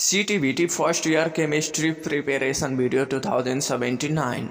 CTBT first year chemistry preparation video 2079.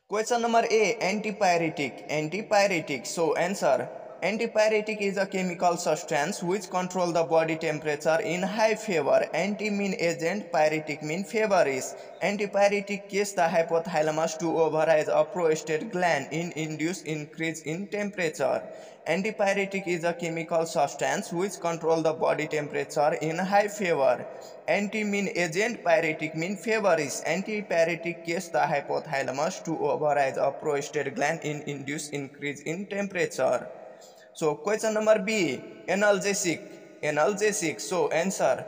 Question number A, antipyretic. Antipyretic. So answer. Antipyretic is a chemical substance which control the body temperature in high fever. Anti mean agent, pyretic mean feverish. Antipyretic cause the hypothalamus to overrise a prostate gland in induce increase in temperature. Antipyretic is a chemical substance which control the body temperature in high fever. Anti mean agent, pyretic mean feverish. Antipyretic cause the hypothalamus to overrise a prostate gland in induce increase in temperature. So question number B, analgesic. Analgesic. So answer.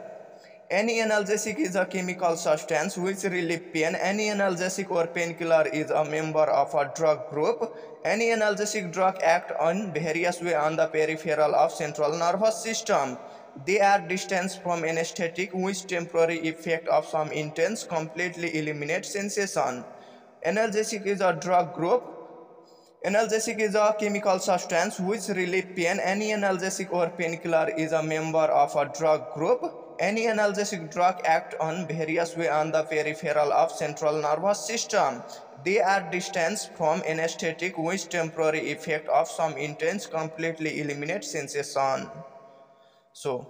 Any analgesic is a chemical substance which relieve pain. Any analgesic or painkiller is a member of a drug group. Any analgesic drug act on various way on the peripheral of central nervous system. They are distinct from anesthetic, which temporary effect of some intense completely eliminate sensation. Analgesic is a drug group. Analgesic is a chemical substance which relieve pain. Any analgesic or painkiller is a member of a drug group. Any analgesic drug act on various way on the peripheral of central nervous system. They are distinct from anesthetic, which temporary effect of some intense completely eliminate sensation. So,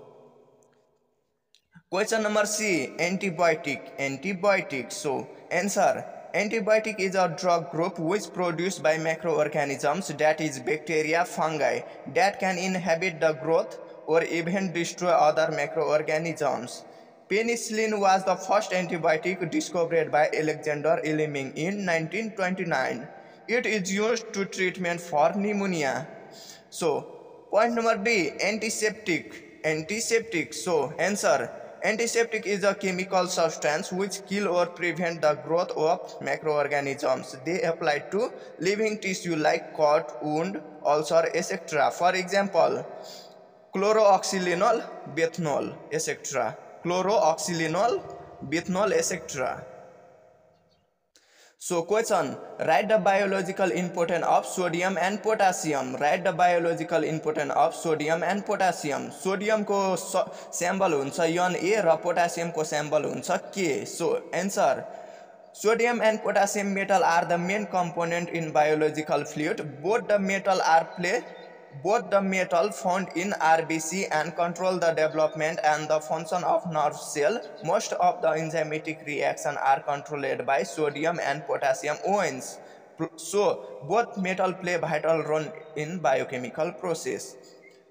question number C, antibiotic. Antibiotic. So, answer. Antibiotic is a drug group which produced by microorganisms, that is bacteria, fungi, that can inhibit the growth or even destroy other microorganisms. Penicillin was the first antibiotic discovered by Alexander Fleming in 1929. It is used to treatment for pneumonia. So, point number D, antiseptic. Antiseptic. So, answer. Antiseptic is a chemical substance which kill or prevent the growth of microorganisms. They apply to living tissue like cut, wound, ulcer, etc. For example, chloroxylenol, bethanol, etc. Chloroxylenol, bethanol, etc. So question, write the biological importance of sodium and potassium. Write the biological importance of sodium and potassium. Sodium को symbol हुन्छ Na र potassium को symbol हुन्छ K. So answer, sodium and potassium metal are the main component in biological fluid. Both the metal found in RBC and control the development and the function of nerve cell. Most of the enzymatic reaction are controlled by sodium and potassium ions. So both metal play vital role in biochemical process.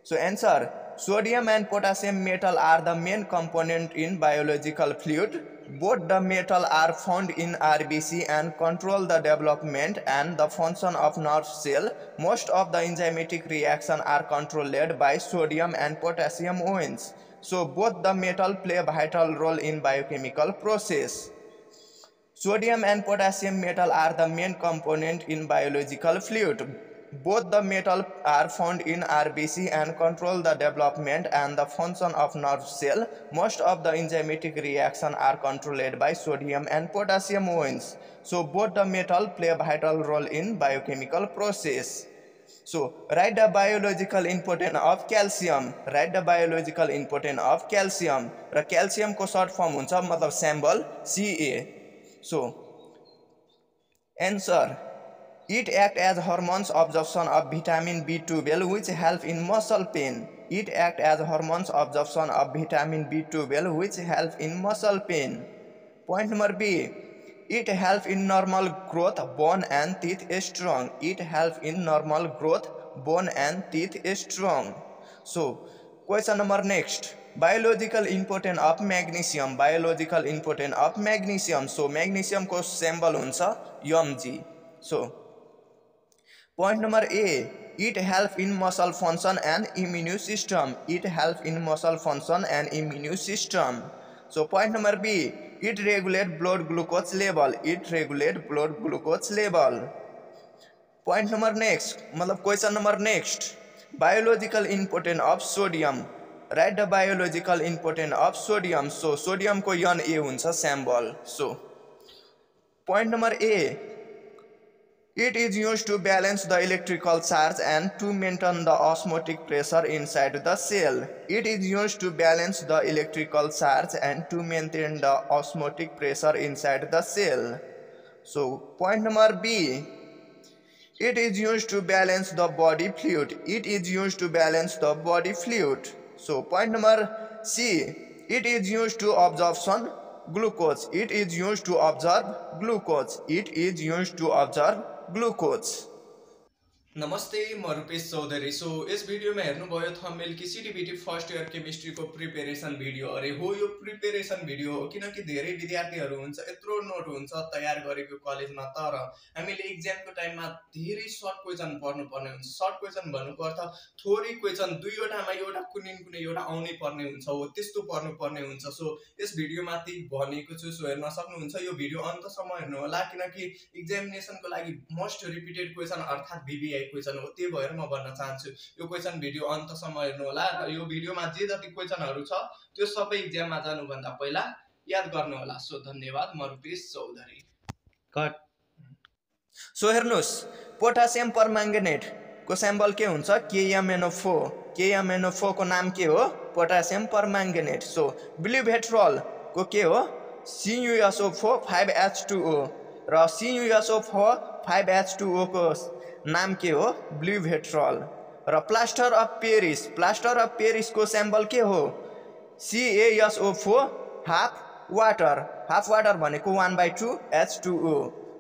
So answer, sodium and potassium metal are the main component in biological fluid. Both the metal are found in RBC and control the development and the function of nerve cell. Most of the enzymatic reaction are controlled by sodium and potassium ions. So both the metal play a vital role in biochemical process. Sodium and potassium metal are the main component in biological fluid. Both the metal are found in RBC and control the development and the function of nerve cell. Most of the enzymatic reaction are controlled by sodium and potassium ions. So both the metal play a vital role in biochemical process. So write the biological importance of calcium. Write the biological importance of calcium. र calcium को short form हुन्छ मतलब symbol Ca. So answer, it acts as hormones absorption of vitamin B12 which help in muscle pain. It acts as hormones absorption of vitamin B12 which help in muscle pain. Point number B, it helps in normal growth, bone and teeth strong. It helps in normal growth, bone and teeth strong. So question number next, biological importance of magnesium. Biological importance of magnesium. So magnesium को symbol हुन्छ Mg. So point number A, it helps in muscle function and immune system. It helps in muscle function and immune system. So point number B, it regulates blood glucose level. It regulates blood glucose level. Point number next, मतलब question number next, biological importance of sodium. Write the biological importance of sodium. So sodium को Na हुन्छ symbol. So point number A, It is used to balance the electrical charge and to maintain the osmotic pressure inside the cell. It is used to balance the electrical charge and to maintain the osmotic pressure inside the cell. So point number B. It is used to balance the body fluid. It is used to balance the body fluid. So point number C. It is used to absorption glucose. It is used to absorb glucose. It is used to absorb glucose. नमस्ते म Rupesh Chaudhary. So इस video में हेर्नुभयो thumbnail कि CTBT first year chemistry को preparation video अरे हो यो preparation video हो किनकि धेरै विद्यार्थीहरू हुन्छ यत्रो नोट हुन्छ तयार गरेको कलेजमा तर हामीले एक्जामको टाइममा धेरै सर्ट क्वेसन पढ्नुपर्ने हुन्छ। सर्ट क्वेसन भन्नुपर्दा थोरै क्वेसन दुईवटामा एउटा कुनै एउटा आउनै पर्ने हुन्छ हो त्यस्तो पढ्नुपर्ने हुन्छ। सो यस भिडियोमा त्यही भनेको छु। सो हेर्न सक्नुहुन्छ यो भिडियो अन्तसम्म हेर्नु होला किनकि एक्जामिनेसनको लागि मोस्ट रिपिटेड क्वेसन अर्थात् बीबीआई क्वेसन हो। त्यही भएर म भन्न चाहन्छु यो क्वेसन भिडियो अन्तसम्म हेर्नु होला र यो भिडियोमा जे जति क्वेसनहरू छ त्यो सबै एक्जाममा जानुभन्दा पहिला याद गर्नु होला। सो धन्यवाद। म रूपेश चौधरी। कट। सो हेर्नुस् पोटासियम परम्याङ्गनेट को सिम्बल के हुन्छ KMnO4। KMnO4 को नाम के हो पोटासियम परम्याङ्गनेट। सो ब्लू को के हो CuSO4 5H2O र CuSO4 5H2O को नाम के हो ब्लू भेट्रल। र प्लास्टर अफ पेरिस को सिम्बल के हो CaSO4 हाफ वाटर भनेको 1/2 H2O।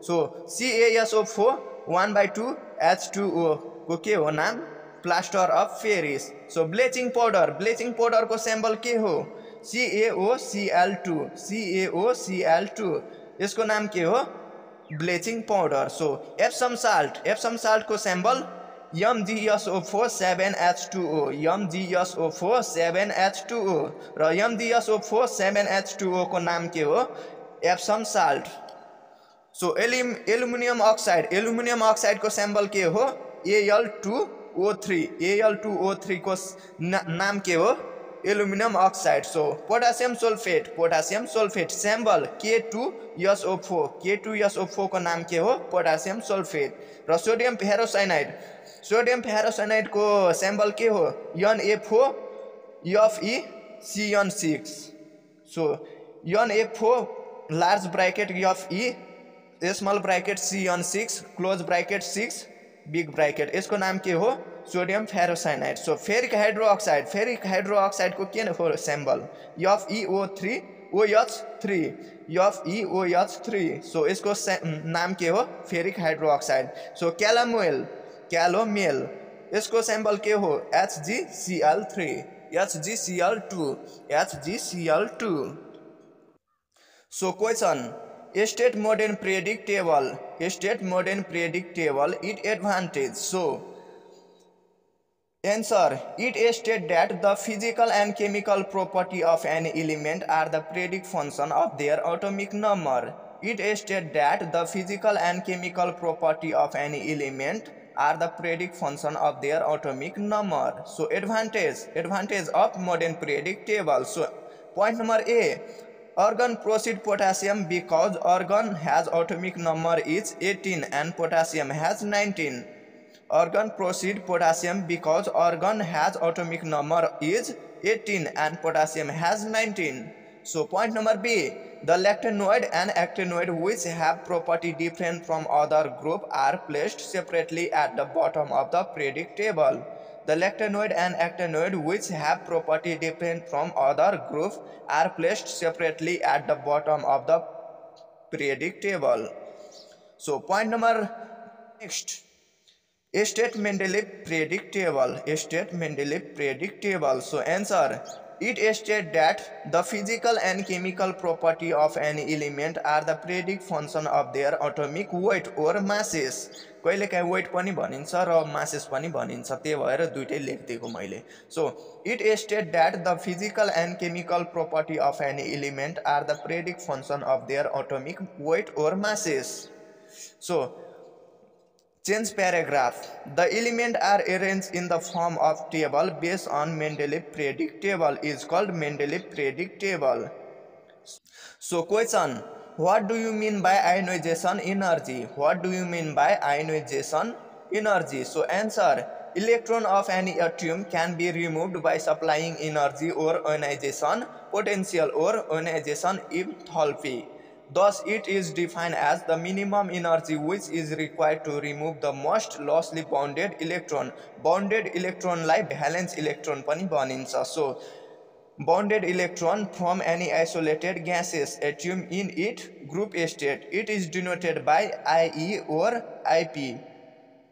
सो CaSO4 1/2 H2O को के हो नाम plaster of Paris. So bleaching powder को सिम्बल के हो CaOCl2 इसको नाम के हो bleaching powder. So Epsom salt को symbol MgSO4 7H2O MgSO4 7H2O र MgSO4 7H2O को नाम के हो Epsom salt. So aluminium oxide को सिम्बल के हो Al2O3 को नाम के हो aluminium oxide. So potassium sulphate symbol K2SO4 को नाम के हो पोटासियम सल्फेट। र सोडियम फेरोसाइनाइड को सिम्बल के हो NaFeCN6। So NaFo large bracket Fe small bracket CN6 close bracket 6 big bracket इसको नाम के हो sodium ferrocyanide. So ferric hydroxide को के हो सिम्बल FeOH3 सो इसको नाम के हो फेरिक हाइड्रोक्साइड। सो कैलोमेल इसको सिम्बल के हो HgCl2। So question state modern predict table it advantage। So answer it states that the physical and chemical property of an element are the predict function of their atomic number। It states that the physical and chemical property of an element are the predict function of their atomic number। So advantage of modern predict table। So point number A, argon proceed potassium because argon has atomic number is 18 and potassium has 19। Argon proceed potassium because argon has atomic number is 18 and potassium has 19। So point number B, the lactanoid and actinoid which have property different from other group are placed separately at the bottom of the periodic table। The lactanoid and actinoid which have property different from other group are placed separately at the bottom of the periodic table। So point number next, state Mendeleev predict table। So answer it states that the physical and chemical property of an element are the predict function of their atomic weight or masses। कहिलेकाहीँ weight पनि भनिन्छ र masses पनि भनिन्छ त्यही भएर दुईटै लेखिदिएको मैले। So it state that the physical and chemical property of an element are the predict function of their atomic weight or masses। So change paragraph, the element are arranged in the form of table based on Mendeleev predict table is called Mendeleev predict table। So question, What do you mean by ionization energy? What do you mean by ionization energy? So answer, electron of any atom can be removed by supplying energy or ionization potential or ionization enthalpy. Thus, it is defined as the minimum energy which is required to remove the most loosely bounded electron. Bounded electron like valence electron pani bhanincha. So, bounded electron from any isolated gaseous atom in its group state. It is denoted by IE or IP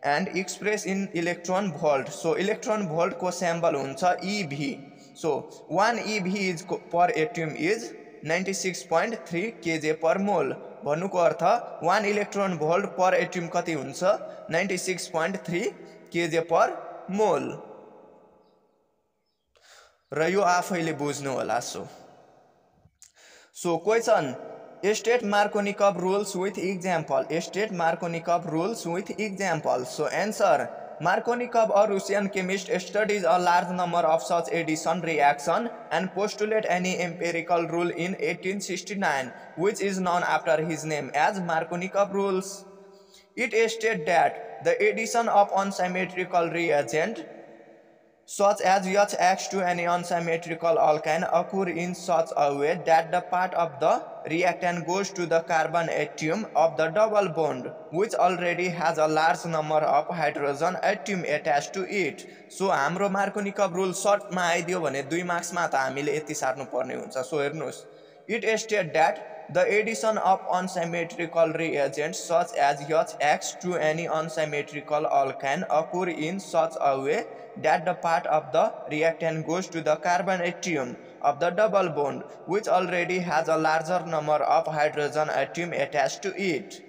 and expressed in electron volt. So electron volt ko symbol huncha EV. So 1 EV is per atom is 96.3 kJ per mole. भन्नुको अर्थ 1 electron volt पर atom कति हुन्छ 96.3 kJ per mole. र यो आफैले बुझ्नु होला. So question, state Markovnikov rules with example. State Markovnikov rules with example. So answer, Markovnikov, a Russian chemist, studies a large number of such addition reaction and postulate any empirical rule in 1869, which is known after his name as Markovnikov rules. It states that the addition of unsymmetrical reagent such as HX to any unsymmetrical alkyne occur in such a way that the part of the reactant goes to the carbon atom of the double bond, which already has a large number of hydrogen atom attached to it. So हाम्रो Markovnikov rule short मा आइदियो भने 2 marks मा त हामीले यति सार्नु पर्ने हुन्छ. So हेर्नुस्, it states that the addition of unsymmetrical reagents such as HX to any unsymmetrical alkyne occur in such a way that the part of the reactant goes to the carbon atom of the double bond, which already has a larger number of hydrogen atom attached to it.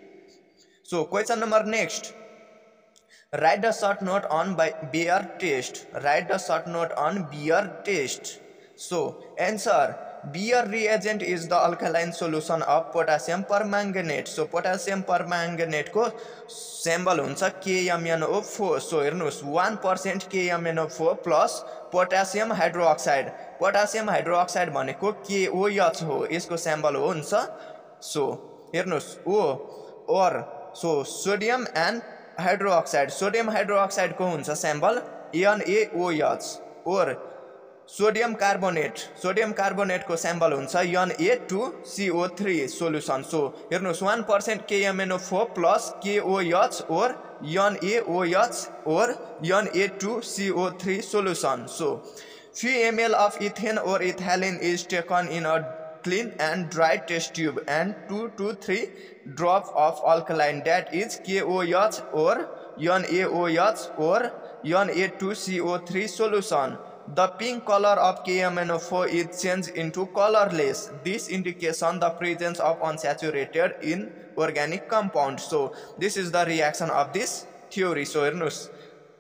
So question number next. Write the short note on Bayer test. Write the short note on Bayer test. So answer, Bayer reagent is the alkaline solution of potassium permanganate. So potassium permanganate को symbol हुन्छ KMnO4. So हेर्नुस् 1% KMnO4 plus potassium hydroxide. Potassium hydroxide भनेको KOH हो, यसको symbol हुन्छ. So हेर्नुस् O or so sodium and hydroxide. Sodium hydroxide को हुन्छ symbol NaOH or sodium carbonate. Sodium carbonate को symbol हुन्छ Na2CO3 solution. So हेर्नुस् 1% KMnO4 plus KOH or NaOH or Na2CO3 solution. So few ml of ethane or ethylene is taken in a clean and dry test tube and 2 to 3 drops of alkaline, that is KOH or NaOH or Na2CO3 solution. The pink color of KMnO4 is changed into colorless. This indicates the presence of unsaturated inorganic compound. So this is the reaction of this theory. So हेर्नुस्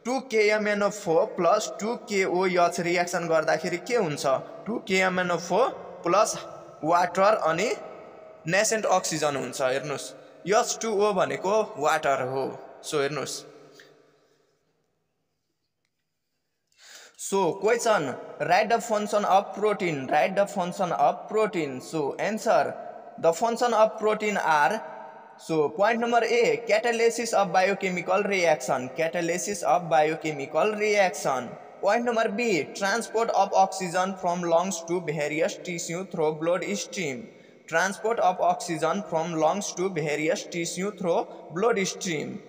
2 KMnO4 plus 2 KOH reaction गर्दाखेरि के हुन्छ 2 KMnO4 plus water अनि nascent oxygen हुन्छ. हेर्नुस् H2O भनेको water हो. So हेर्नुस्. So question, write the function of protein. Write the function of protein. So answer, the function of protein are, so point number A, catalysis of biochemical reaction. Catalysis of biochemical reaction. Point number B, transport of oxygen from lungs to various tissue through blood stream. Transport of oxygen from lungs to various tissue through blood stream.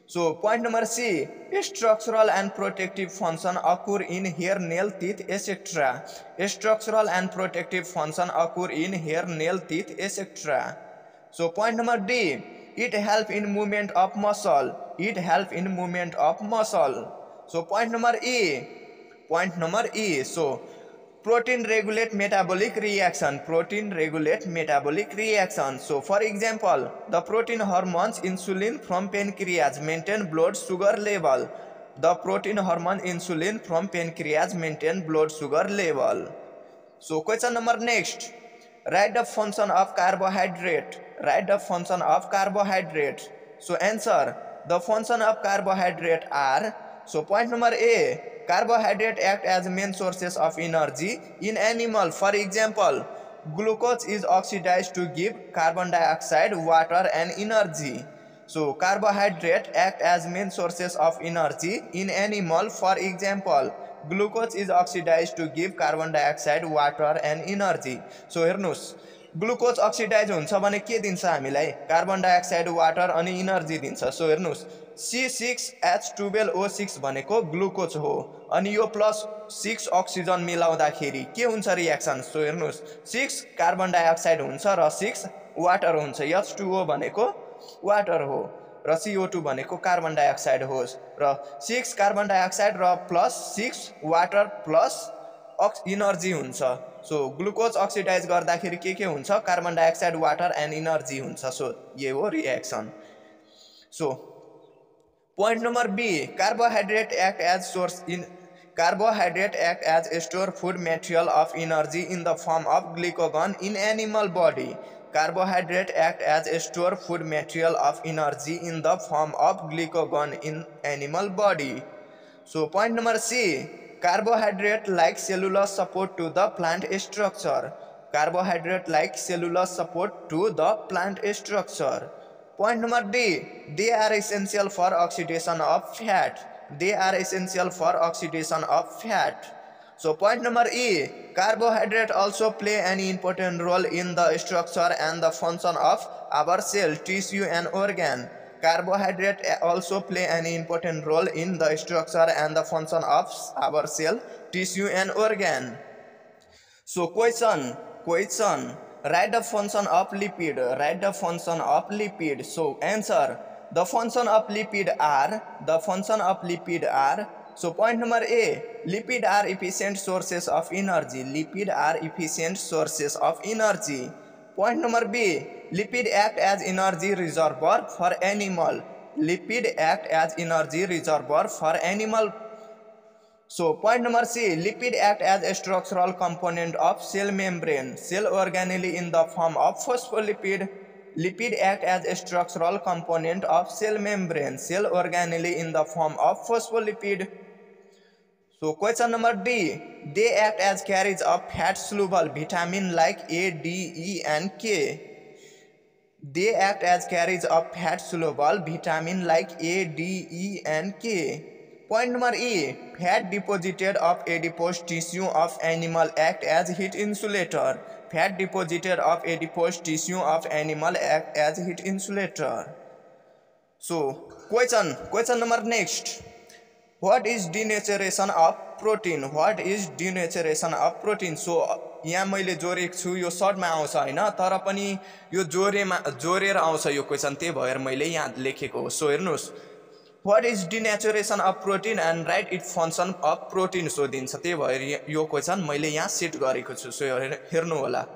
So point number C, structural and protective function occur in hair, nail, teeth, etc. Structural and protective function occur in hair, nail, teeth, etc. So point number D, it helps in movement of muscle. It helps in movement of muscle. So point number E. So protein regulate metabolic reaction. Protein regulate metabolic reaction. So for example, the protein hormones insulin from pancreas maintain blood sugar level. The protein hormone insulin from pancreas maintain blood sugar level. So question number next. Write the function of carbohydrate. Write the function of carbohydrate. So answer, the function of carbohydrate are, so point number A, carbohydrate act as main sources of energy in animal. For example, Glucose is oxidized to give carbon dioxide, water, and energy. So carbohydrate act as main sources of energy in animal. For example, glucose is oxidized to give carbon dioxide, water, and energy. So हेर्नुस् glucose oxidise हुन्छ भने के दिन्छ हामीलाई carbon dioxide water अनि energy दिन्छ so हेर्नुस् C6H12O6 भनेको ग्लुकोज हो अनि यो प्लस 6 अक्सिजन मिलाउँदाखेरि के हुन्छ रिएक्सन सो हेर्नुस् 6 कार्बन डाइअक्साइड हुन्छ र 6 वाटर हुन्छ H2O भनेको वाटर हो र CO2 भनेको कार्बन डाइअक्साइड हो र 6 कार्बन डाइअक्साइड र प्लस 6 वाटर प्लस एनर्जी हुन्छ सो ग्लुकोज अक्सिडाइज गर्दाखेरि के हुन्छ carbon dioxide water and energy हुन्छ सो ये हो reaction so point number B carbohydrate act as store food material of energy in the form of glucagon in animal body carbohydrate act as store food material of energy in the form of glucagon in animal body so point number C carbohydrate like cellulose support to the plant structure carbohydrate like cellulose support to the plant structure point number D they are essential for oxidation of fat so point number E carbohydrate also play an important role in the structure and the function of our cell tissue and organ carbohydrate also play an important role in the structure and the function of our cell, tissue and organ. So question. Write the function of lipid. So answer. The function of lipid are. So point number A. Lipid are efficient sources of energy. Point number B. Lipid act as energy reservoir for animal. So point number C. Lipid act as a structural component of cell membrane. Cell organelle in the form of phospholipid. Lipid act as a structural component of cell membrane. Cell organelle in the form of phospholipid. So question number D. They act as carriers of fat soluble vitamin like A, D, E and K. They act as carriers of fat soluble vitamin like A, D, E and K. Point number E. Fat deposited of adipose tissue of animal act as heat insulator. So question number next. What is denaturation of protein? So यहाँ मैले जोरेको छु यो सर्टमा आउँछ हैन तर पनि यो जोरेर आउँछ यो क्वेशन त्यही भएर मैले यहाँ लेखेको हो सो हेर्नुस् What is denaturation of protein and write its function of protein so दिन्छ त्यही भएर यो क्वेशन मैले यहाँ सेट गरेको छु सो हेर्नु होला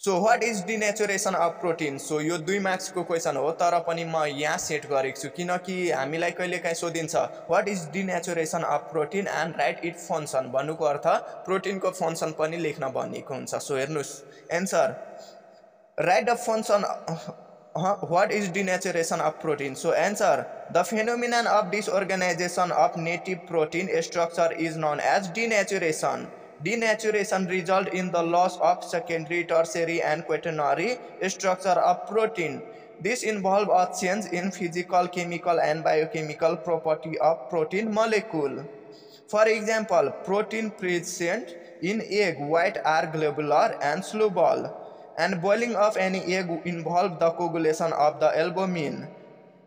So what is denaturation of protein? So यो 2 मार्क्स को क्वेशन हो तर पनि म यहाँ सेट गरेको छु किनकि हामीलाई कहिलेकाहीँ सोधिन्छ What is denaturation of protein and write its function भन्नुको अर्थ प्रोटिन को फंक्शन पनि लेख्न भनिएको हुन्छ सो हेर्नुस् answer write the function what is denaturation of protein so answer the phenomenon of disorganization of native protein structure is known as denaturation. Denaturation results in the loss of secondary, tertiary and quaternary structure of protein. This involves a change in physical, chemical and biochemical property of protein molecule. For example, protein present in egg white are globular and soluble, and boiling of any egg involves the coagulation of the albumin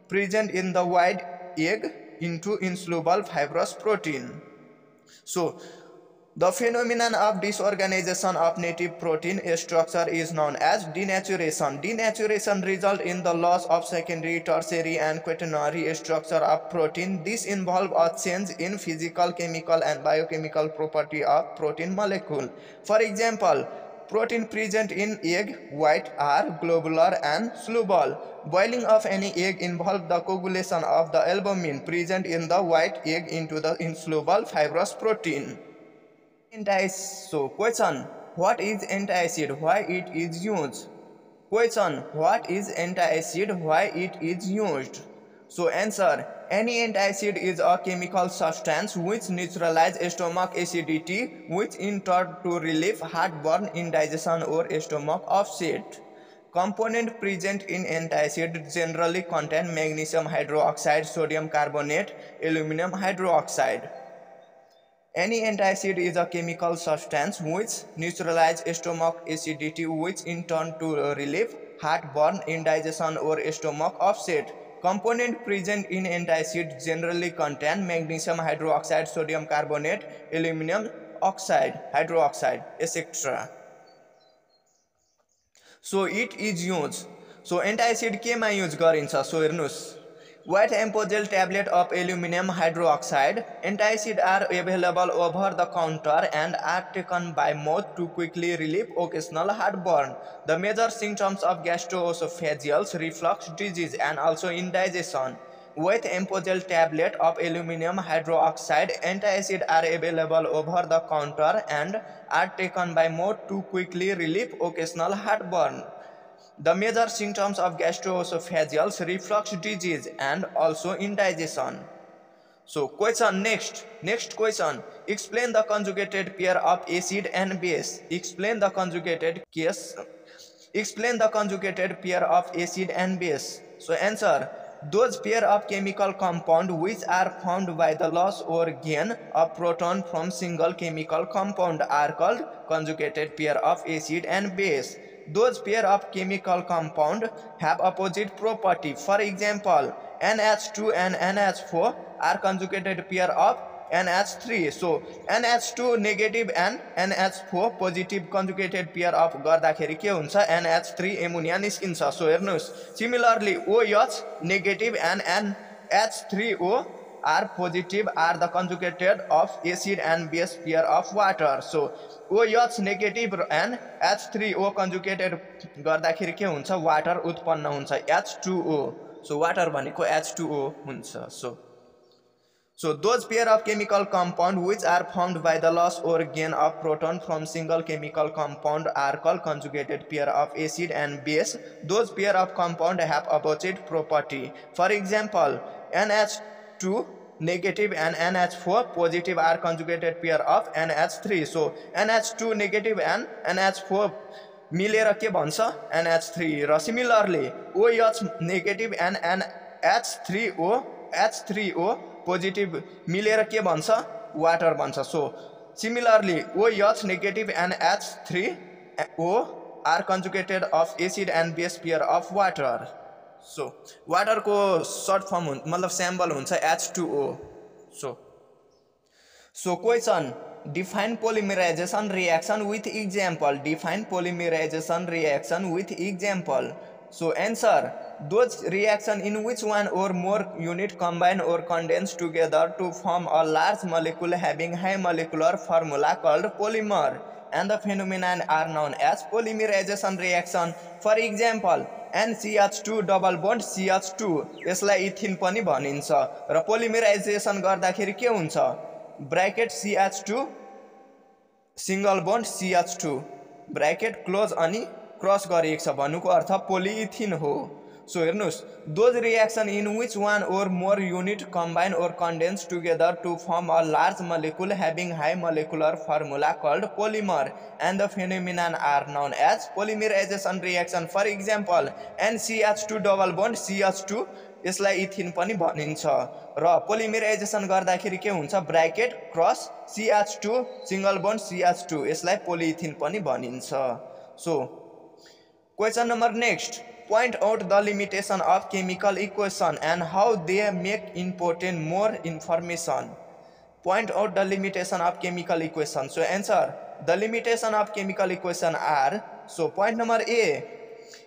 present in the white egg into insoluble fibrous protein. So the phenomenon of disorganization of native protein structure is known as denaturation. Denaturation results in the loss of secondary, tertiary and quaternary structure of protein. This involves a change in physical, chemical and biochemical property of protein molecule. For example, protein present in egg white are globular and soluble. Boiling of any egg involves the coagulation of the albumin present in the white egg into the insoluble fibrous protein. So question, what is antacid? Why it is used? Question, what is antacid? Why it is used? So answer, Any antacid is a chemical substance which neutralizes stomach acidity, which in turn to relieve heartburn, indigestion, or stomach upset. Components present in antacid generally contain magnesium hydroxide, sodium carbonate, aluminum hydroxide. Any antacid is a chemical substance which neutralizes stomach acidity, which in turn to relieve heartburn, indigestion, or stomach upset. Components present in antacid generally contain magnesium hydroxide, sodium carbonate, aluminum hydroxide, etc. So it is used. So antacid केमा use गरिन्छ so हेर्नुस् white amphogyl tablet of aluminum hydroxide. Antacid are available over the counter and are taken by mouth to quickly relieve occasional heartburn. The major symptoms of gastroesophageal reflux disease and also indigestion. With amphogyl tablet of aluminum hydroxide, antacid are available over the counter and are taken by mouth to quickly relieve occasional heartburn. The major symptoms of gastroesophageal reflux disease and also indigestion. So question next question. Explain the conjugated pair of acid and base. Explain the conjugated pair of acid and base. So answer, those pair of chemical compound which are formed by the loss or gain of proton from single chemical compound are called conjugated pair of acid and base. Those pair of chemical compound have opposite property. For example, NH2 and NH4 are conjugated pair of NH3. So NH2 negative and NH4 positive conjugated pair of गर्दाखेरि के हुन्छ NH3 ammonia निस्किन्छ. So हेर्नुस् similarly OH negative and NH3O are positive are the conjugated of acid and base pair of water. So OH negative and H3O conjugated गर्दाखेरि के हुन्छ water उत्पन्न हुन्छ H2O. So water भनेको H2O हुन्छ. So those pair of chemical compound which are formed by the loss or gain of proton from single chemical compound are called conjugated pair of acid and base. Those pair of compound have opposite property. For example, NH2 negative and NH4 positive are conjugated pair of NH3. So NH2 negative and NH4 मिलेर के भन्छ NH3 र similarly OH negative and H3O positive मिलेर के भन्छ water भन्छ. So similarly OH negative and H3O are conjugated of acid and base pair of water. So water को short form मतलब sample हुन्छ H2O. So question, define polymerization reaction with example. Define polymerization reaction with example. So answer, those reaction in which one or more unit combine or condense together to form a large molecule having high molecular formula called polymer, and the phenomenon are known as polymerization reaction. For example, NCH2 double bond CH2 यसलाई इथिन पनि भनिन्छ र पोलिमराइजेसन गर्दाखेरि के हुन्छ bracket CH2 single bond CH2 bracket close अनि cross गरिएको छ भन्नुको अर्थ पोलिइथिन हो. So हेर्नुस्, those reaction in which one or more unit combine or condense together to form a large molecule having high molecular formula called polymer, and the phenomenon are known as polymerization reaction. For example, NCH2 double bond CH2 यसलाई इथिन पनि भनिन्छ र पोलिमराइजेसन गर्दाखेरि के हुन्छ bracket cross CH2 single bond CH2 यसलाई पोलिइथिन पनि भनिन्छ. So question number next, point out the limitation of chemical equation and how they make important more information. Point out the limitation of chemical equation. So answer, the limitation of chemical equation are, so point number A,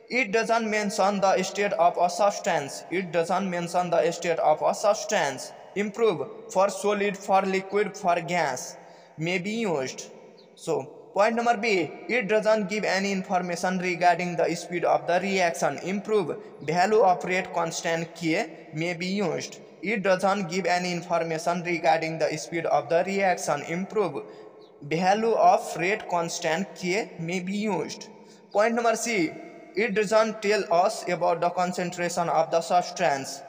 it doesn't mention the state of a substance. It doesn't mention the state of a substance. Improve, for solid, for liquid, for gas may be used. So point number B, it doesn't give any information regarding the speed of the reaction. Improve, value of rate constant K may be used. It doesn't give any information regarding the speed of the reaction. Improve, value of rate constant K may be used. Point number C, it doesn't tell us about the concentration of the substance.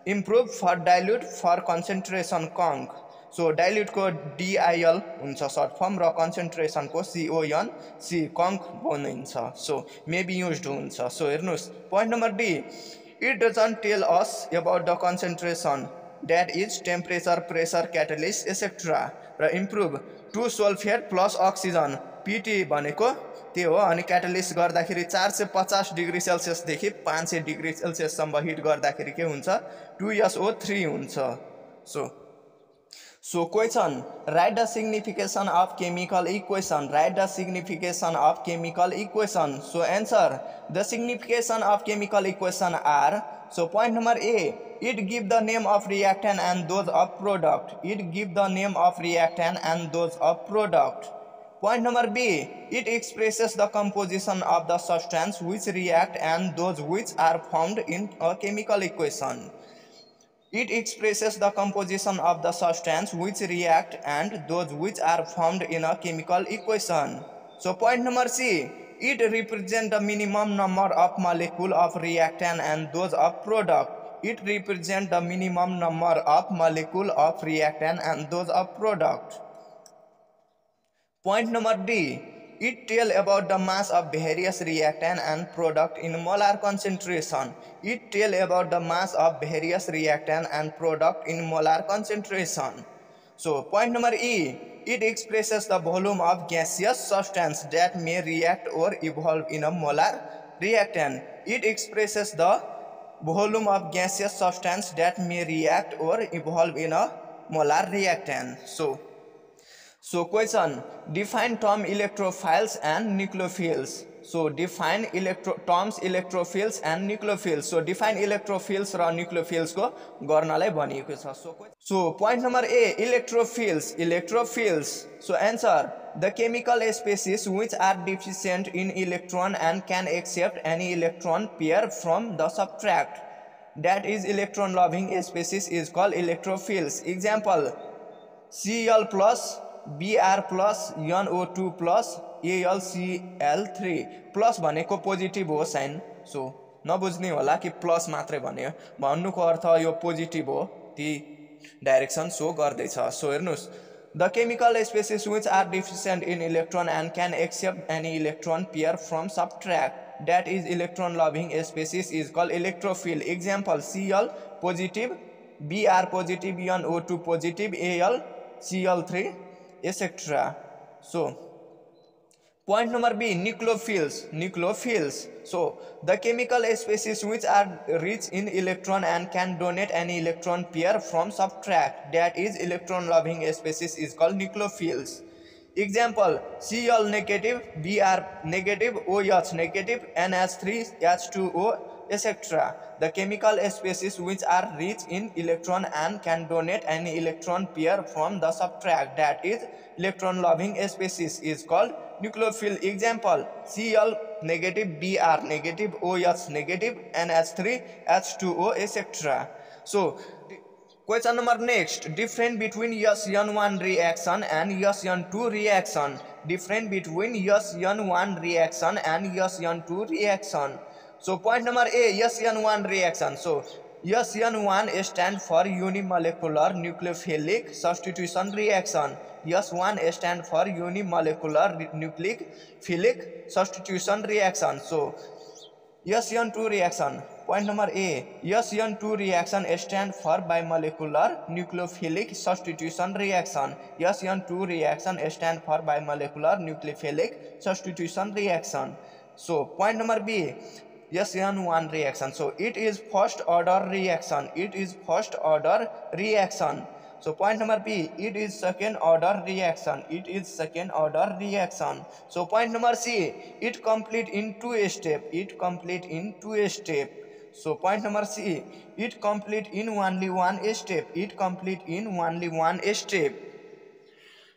Improve for dilute for concentration conc so डाइल्युटको DIL हुन्छ short form र कन्सेन्ट्रेसनको CON C conc बनिन्छ so maybe used हुन्छ so हेर्नुहोस् point number D it doesn't tell us about the concentration that is temperature pressure catalyst etcetera र improve 2 sulphate plus oxygen PT भनेको त्यो हो अनि क्याटालिस्ट गर्दाखेरि 450 डिग्री सेल्सियसदेखि 500 डिग्री सेल्सियससम्म हिट गर्दाखेरि के हुन्छ 2SO3 हुन्छ So question, write the signification of chemical equation. Write the signification of chemical equation. So answer, the signification of chemical equation are, so point number A, it give the name of reactant and those of product. It give the name of reactant and those of product. Point number B, it expresses the composition of the substance which react and those which are formed in a chemical equation. It expresses the composition of the substance which react and those which are formed in a chemical equation. So point number C, it represents the minimum number of molecule of reactant and those of product. It represents the minimum number of molecule of reactant and those of product. Point number D, it tells about the mass of various reactant and product in molar concentration. It tells about the mass of various reactant and product in molar concentration. So point number E, it expresses the volume of gaseous substance that may react or evolve in a molar reactant. It expresses the volume of gaseous substance that may react or evolve in a molar reactant. So question, define term electrophiles and nucleophiles. So define terms electrophiles and nucleophiles. So define electrophiles र nucleophiles को गर्नलाई भनिएको छ. So point number A, electrophiles. So answer, the chemical species which are deficient in electron and can accept any electron pair from the subtract, that is electron loving species, is called electrophiles. Example, Cl plus Br plus NO2 plus AlCl3 plus भनेको positive हो sign. So नबुझ्ने होला कि plus मात्रै भन्यो, भन्नुको अर्थ यो पोजिटिभ हो, ती डाइरेक्सन सो गर्दैछ. सो हेर्नुहोस्, the chemical species which are deficient in electron and can accept any electron pair from subtract, that is electron loving species, is called electrophile. Example, Cl positive, Br positive, NO2 positive, AlCl3 etc. So point number B, nucleophiles. So the chemical species which are rich in electron and can donate any electron pair from subtract, that is electron loving species, is called nucleophiles. Example, Cl negative, Br negative, OH negative, NH3, H2O etc. The chemical species which are rich in electron and can donate any electron pair from the subtract, that is electron loving species, is called nucleophile. Example, Cl negative, Br negative, OH negative, NH3, H2O etc. So question number next, difference between SN1 reaction and SN2 reaction. Difference between SN1 reaction and SN2 reaction. So point number A, SN1 reaction. So SN1 stands for unimolecular nucleophilic substitution reaction. S1 stands for unimolecular nucleophilic substitution reaction. So SN2 reaction. Point number A, SN2 reaction stands for bimolecular nucleophilic substitution reaction. SN2 reaction stands for bimolecular nucleophilic substitution reaction. So point number B, SN1 reaction. So it is first order reaction. It is first order reaction. So point number B, it is second order reaction. It is second order reaction. So point number C, it complete in two step. It complete in two step. So point number C, it complete in only one step. It complete in only one step.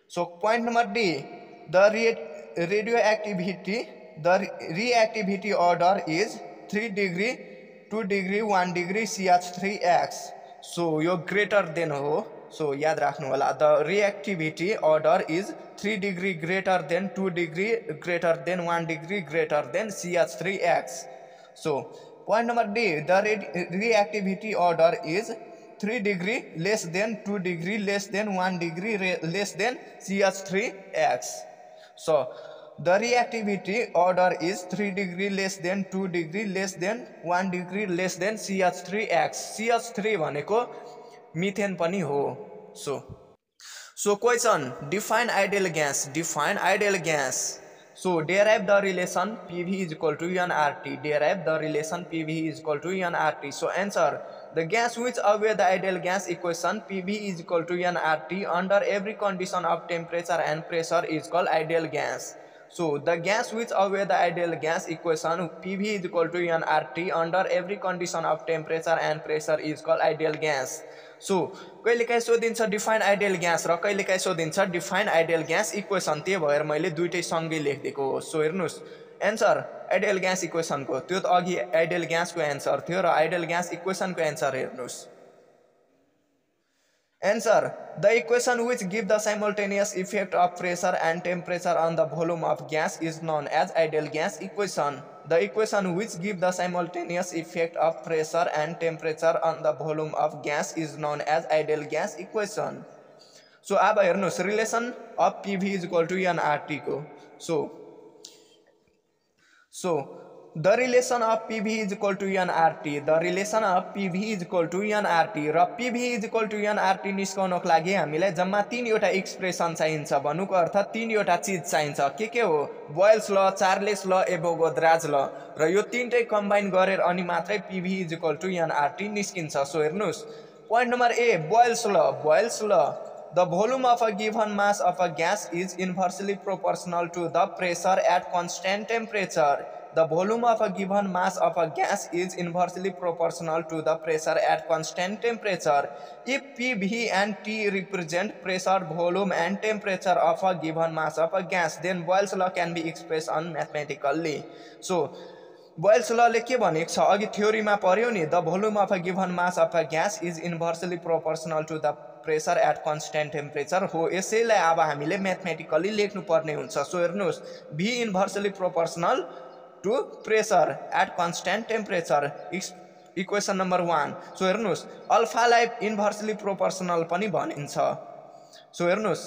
So point number D, the radioactivity, the reactivity order is 3 degree, 2 degree, 1 degree, CH3X. So यो greater than हो. So याद राख्नु होला, the reactivity order is 3 degree greater than, 2 degree greater than, 1 degree greater than CH3X. So point number D, the reactivity order is 3 degree less than 2 degree less than 1 degree less than CH3X. So the reactivity order is 3 degree less than 2 degree less than 1 degree less than CH3X. CH3 भनेको methane पनि हो. So question, define ideal gas. Define ideal gas. So derive the relation PV is equal to nRT. Derive the relation PV is equal to nRT. So answer, the gas which obey the ideal gas equation PV is equal to nRT under every condition of temperature and pressure is called ideal gas. So the gas which obey the ideal gas equation PV is equal to nRT under every condition of temperature and pressure is called ideal gas. So कहिलेकाहीँ सोधिन्छ define ideal gas र कहिलेकाहीँ सोधिन्छ define ideal gas equation. त्यही भएर मैले दुईटै सँगै लेखिदिएको हो. सो हेर्नुहोस् एन्सर आइडियल ग्यास इक्वेसनको त्यो त अघि आइडियल ग्यासको एन्सर थियो र आइडियल ग्यास इक्वेसनको एन्सर हेर्नुहोस्. Answer, the equation which give the simultaneous effect of pressure and temperature on the volume of gas is known as ideal gas equation. The equation which give the simultaneous effect of pressure and temperature on the volume of gas is known as ideal gas equation. So अब हेर्नुहोस् relation of PV is equal to nRT को. So the relation of PV is equal to nRT. The relation of PV is equal to nRT. र PV is equal to nRT निस्काउनको लागि हामीलाई जम्मा 3 वटा expression चाहिन्छ. भन्नुको अर्थ 3 वटा चीज चाहिन्छ. के हो? बोयल्स ल, चार्लेस ल, एभोगाद्रोज ल र यो तीनटै कम्बाइन गरेर अनि मात्रै PV is equal to nRT निस्किन्छ. सो हेर्नुहोस् point number A, बोयल्स ल. The volume of a given mass of a gas is inversely proportional to the pressure at constant temperature. The volume of a given mass of a gas is inversely proportional to the pressure at constant temperature. If PV and T represent pressure, volume and temperature of a given mass of a gas, then Boyle's law can be expressed on mathematically. So Boyle's law ले के भनेको छ अघि थ्योरीमा पर्यो नि, the volume of a given mass of a gas is inversely proportional to the pressure at constant temperature हो. यसैलाई अब हामीले म्याथमेटिकली लेख्नु पर्ने हुन्छ. सो हेर्नुहोस् V inversely proportional to pressure at constant temperature, equation number 1. So हेर्नुहोस् alpha लाई इन्भर्सली प्रोपोर्शनल पनि भनिन्छ. सो हेर्नुहोस्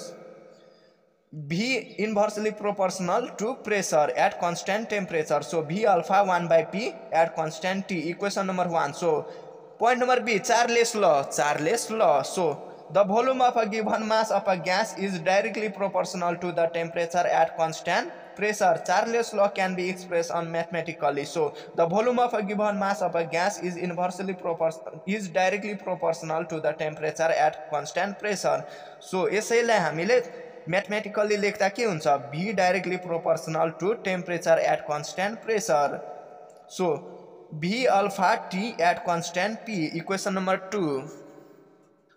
V inversely proportional to pressure at constant temperature. So V alpha 1 by P at constant T, equation number 1. So point number B, Charles law. So the volume of a given mass of a gas is directly proportional to the temperature at constant pressure. Charles law can be expressed on mathematically. So the volume of a given mass of a gas is directly proportional to the temperature at constant pressure. So यसैलाई हामीले mathematically लेख्दा के हुन्छ? V directly proportional to temperature at constant pressure. So V alpha T at constant P, equation number 2.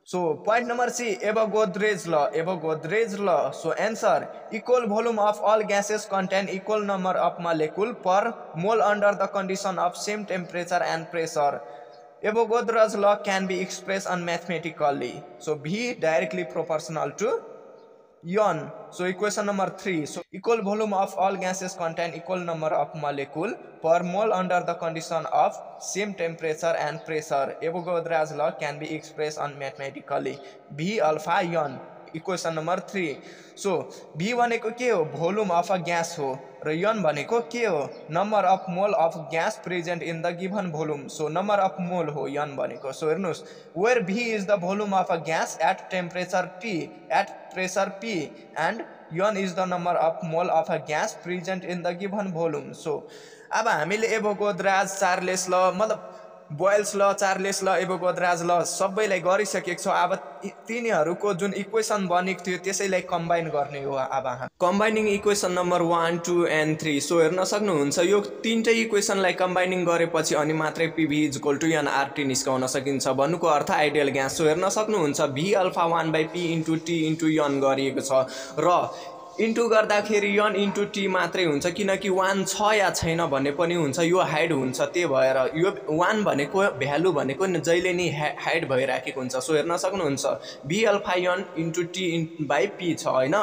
So point number C, Avogadro's law. So answer, equal volume of all gases contain equal number of molecule per mole under the condition of same temperature and pressure. Avogadro's law can be expressed on mathematically. So V directly proportional to N. So equation number 3. So equal volume of all gases contain equal number of molecule per mole under the condition of same temperature and pressure. Avogadro's law can be expressed on mathematically. V alpha N, equation number 3. So V भनेको के हो? Volume of a gas हो र N भनेको के हो? Number of mole of gas present in the given volume. So number of mole हो N भनेको. So हेर्नुस् where V is the volume of a gas at temperature T at pressure P and N is the number of mole of a gas present in the given volume. So अब हामीले एभोगाद्रोज, Charles ल, मतलब Boyle's ल, Charles ल, एभोगाद्रोज ल सबैलाई गरिसकेको छ. अब तिनीहरूको जुन इक्वेसन बनेको थियो त्यसैलाई कम्बाइन गर्ने हो. अब कम्बाइनिङ इक्वेसन नम्बर 1, 2 and 3. सो हेर्न सक्नुहुन्छ यो तीनटै इक्वेसनलाई कम्बाइनिङ गरेपछि अनि मात्रै PV is equal to nRT निस्काउन सकिन्छ. भन्नुको अर्थ आइडियल ग्यास. सो हेर्न सक्नुहुन्छ V alpha 1 by P into T into N गरिएको छ र इन्टु गर्दाखेरि n इन्टु t मात्रै हुन्छ किनकि 1 छ या छैन भन्ने पनि हुन्छ, यो हाइड हुन्छ। त्यही भएर यो 1 भनेको भ्यालु भनेको जहिले नि हाइड भइराखेको हुन्छ। सो हेर्न सक्नुहुन्छ b alpha n into t by p छ हैन,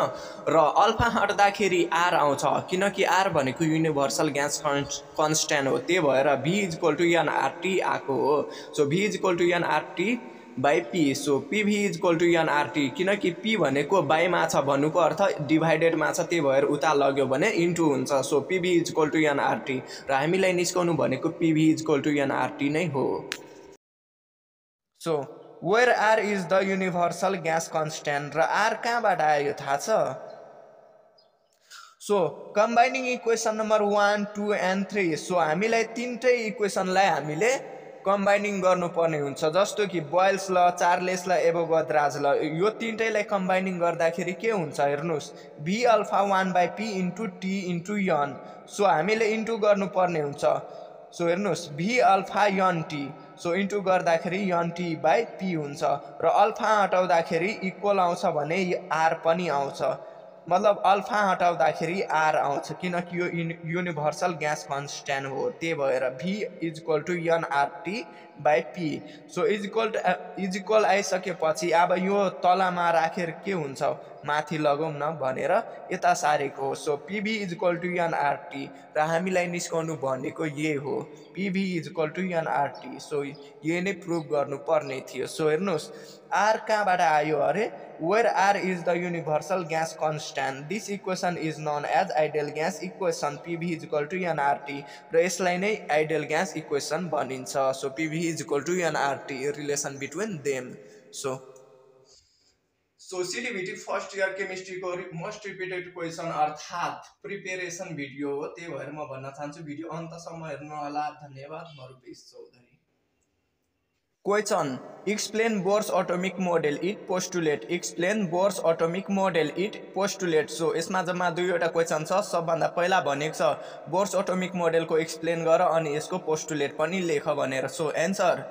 र अल्फा हट्दाखेरि r आउँछ किनकि r भनेको युनिभर्सल ग्यास कन्स्ट्यान्ट हो। त्यही भएर v इक्वल टु nRT आएको हो। So v equal to nRT by p। So pv equal to nRT किनकि p भनेको बाईमा छ भन्नुको अर्थ डिभाइडेडमा छ, त्यही भएर उता लग्यो भने इन्टु हुन्छ। So pv equal to nRT र हामीलाई निस्काउनु भनेको pv इक्वल टु nRT नै हो। So where r is the universal gas constant र r कहाँबाट आयो थाहा छ? So combining equation number 1, 2 and 3। So हामीलाई तीनटै इक्वेसनलाई हामीले कम्बाइनिङ गर्नुपर्ने हुन्छ, जस्तो कि बोयल्स ल, चार्लेस ल, एभोगाद्राज ल, यो तीनटैलाई कम्बाइनिङ गर्दाखेरि के हुन्छ हेर्नुहोस्, v alpha 1 by p into t into n। So हामीले इन्टु गर्नुपर्ने हुन्छ। सो हेर्नुहोस् v alpha n t, so into गर्दाखेरि n t बाई p हुन्छ र अल्फा हटाउँदाखेरि इक्वल आउँछ भने r पनि आउँछ, मतलब अल्फा हटाउँदाखेरि r आउँछ किनकि यो युनिभर्सल ग्यास कन्स्ट्यान्ट हो। त्यही भएर v equal to nRT by p। So equal आइसकेपछि अब यो तलमा राखेर के हुन्छ, माथि लगाउँ न भनेर यता सारेको हो। So pv equal to nRT र हामीलाई निस्काउनु भनेको यही हो, pv equal to nRT। So यही नै प्रुभ गर्नुपर्ने थियो। सो हेर्नुहोस् r कहाँबाट आयो अरे, where r is the universal gas constant, this equation is known as ideal gas equation, pv is equal to nRT र यसलाई नै ideal gas equation भनिन्छ। So pv is equal to nRT, relation between them। So CDBT first year केमिस्ट्रीको most repeated question अर्थात् preparation video हो। त्यही भएर म भन्न चाहन्छु भिडियो अन्तसम्म हेर्नु होला। धन्यवाद। म Rupesh Chaudhary. Question: Explain Bohr's atomic model. It postulate. Explain Bohr's atomic model. It postulate. So यसमा जम्मा दुईवटा क्वेसन छ। सबभन्दा पहिला भनेको छ बोर्स एटोमिक मोडेलको एक्सप्लेन गर अनि यसको पोस्टुलेट पनि लेख भनेर। So answer: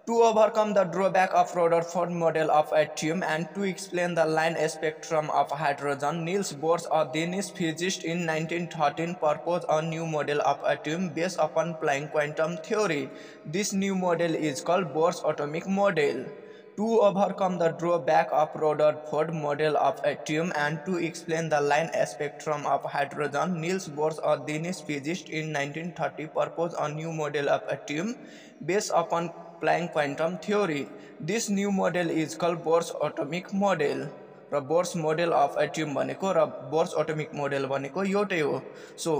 To overcome the drawback of Rutherford model of atom and to explain the line spectrum of hydrogen, Niels Bohr, a Danish physicist in 1913, proposed a new model of atom based upon Planck quantum theory. This new model is called Bohr's atomic model. To overcome the drawback of Rutherford model of atom and to explain the line spectrum of hydrogen, Niels Bohr, a Danish physicist in 1930, proposed a new model of atom based upon Planck quantum theory. This new model is called Bohr's atomic model. र bourse model of atom भनेको र bourse atomic model भनेको एउटै हो। So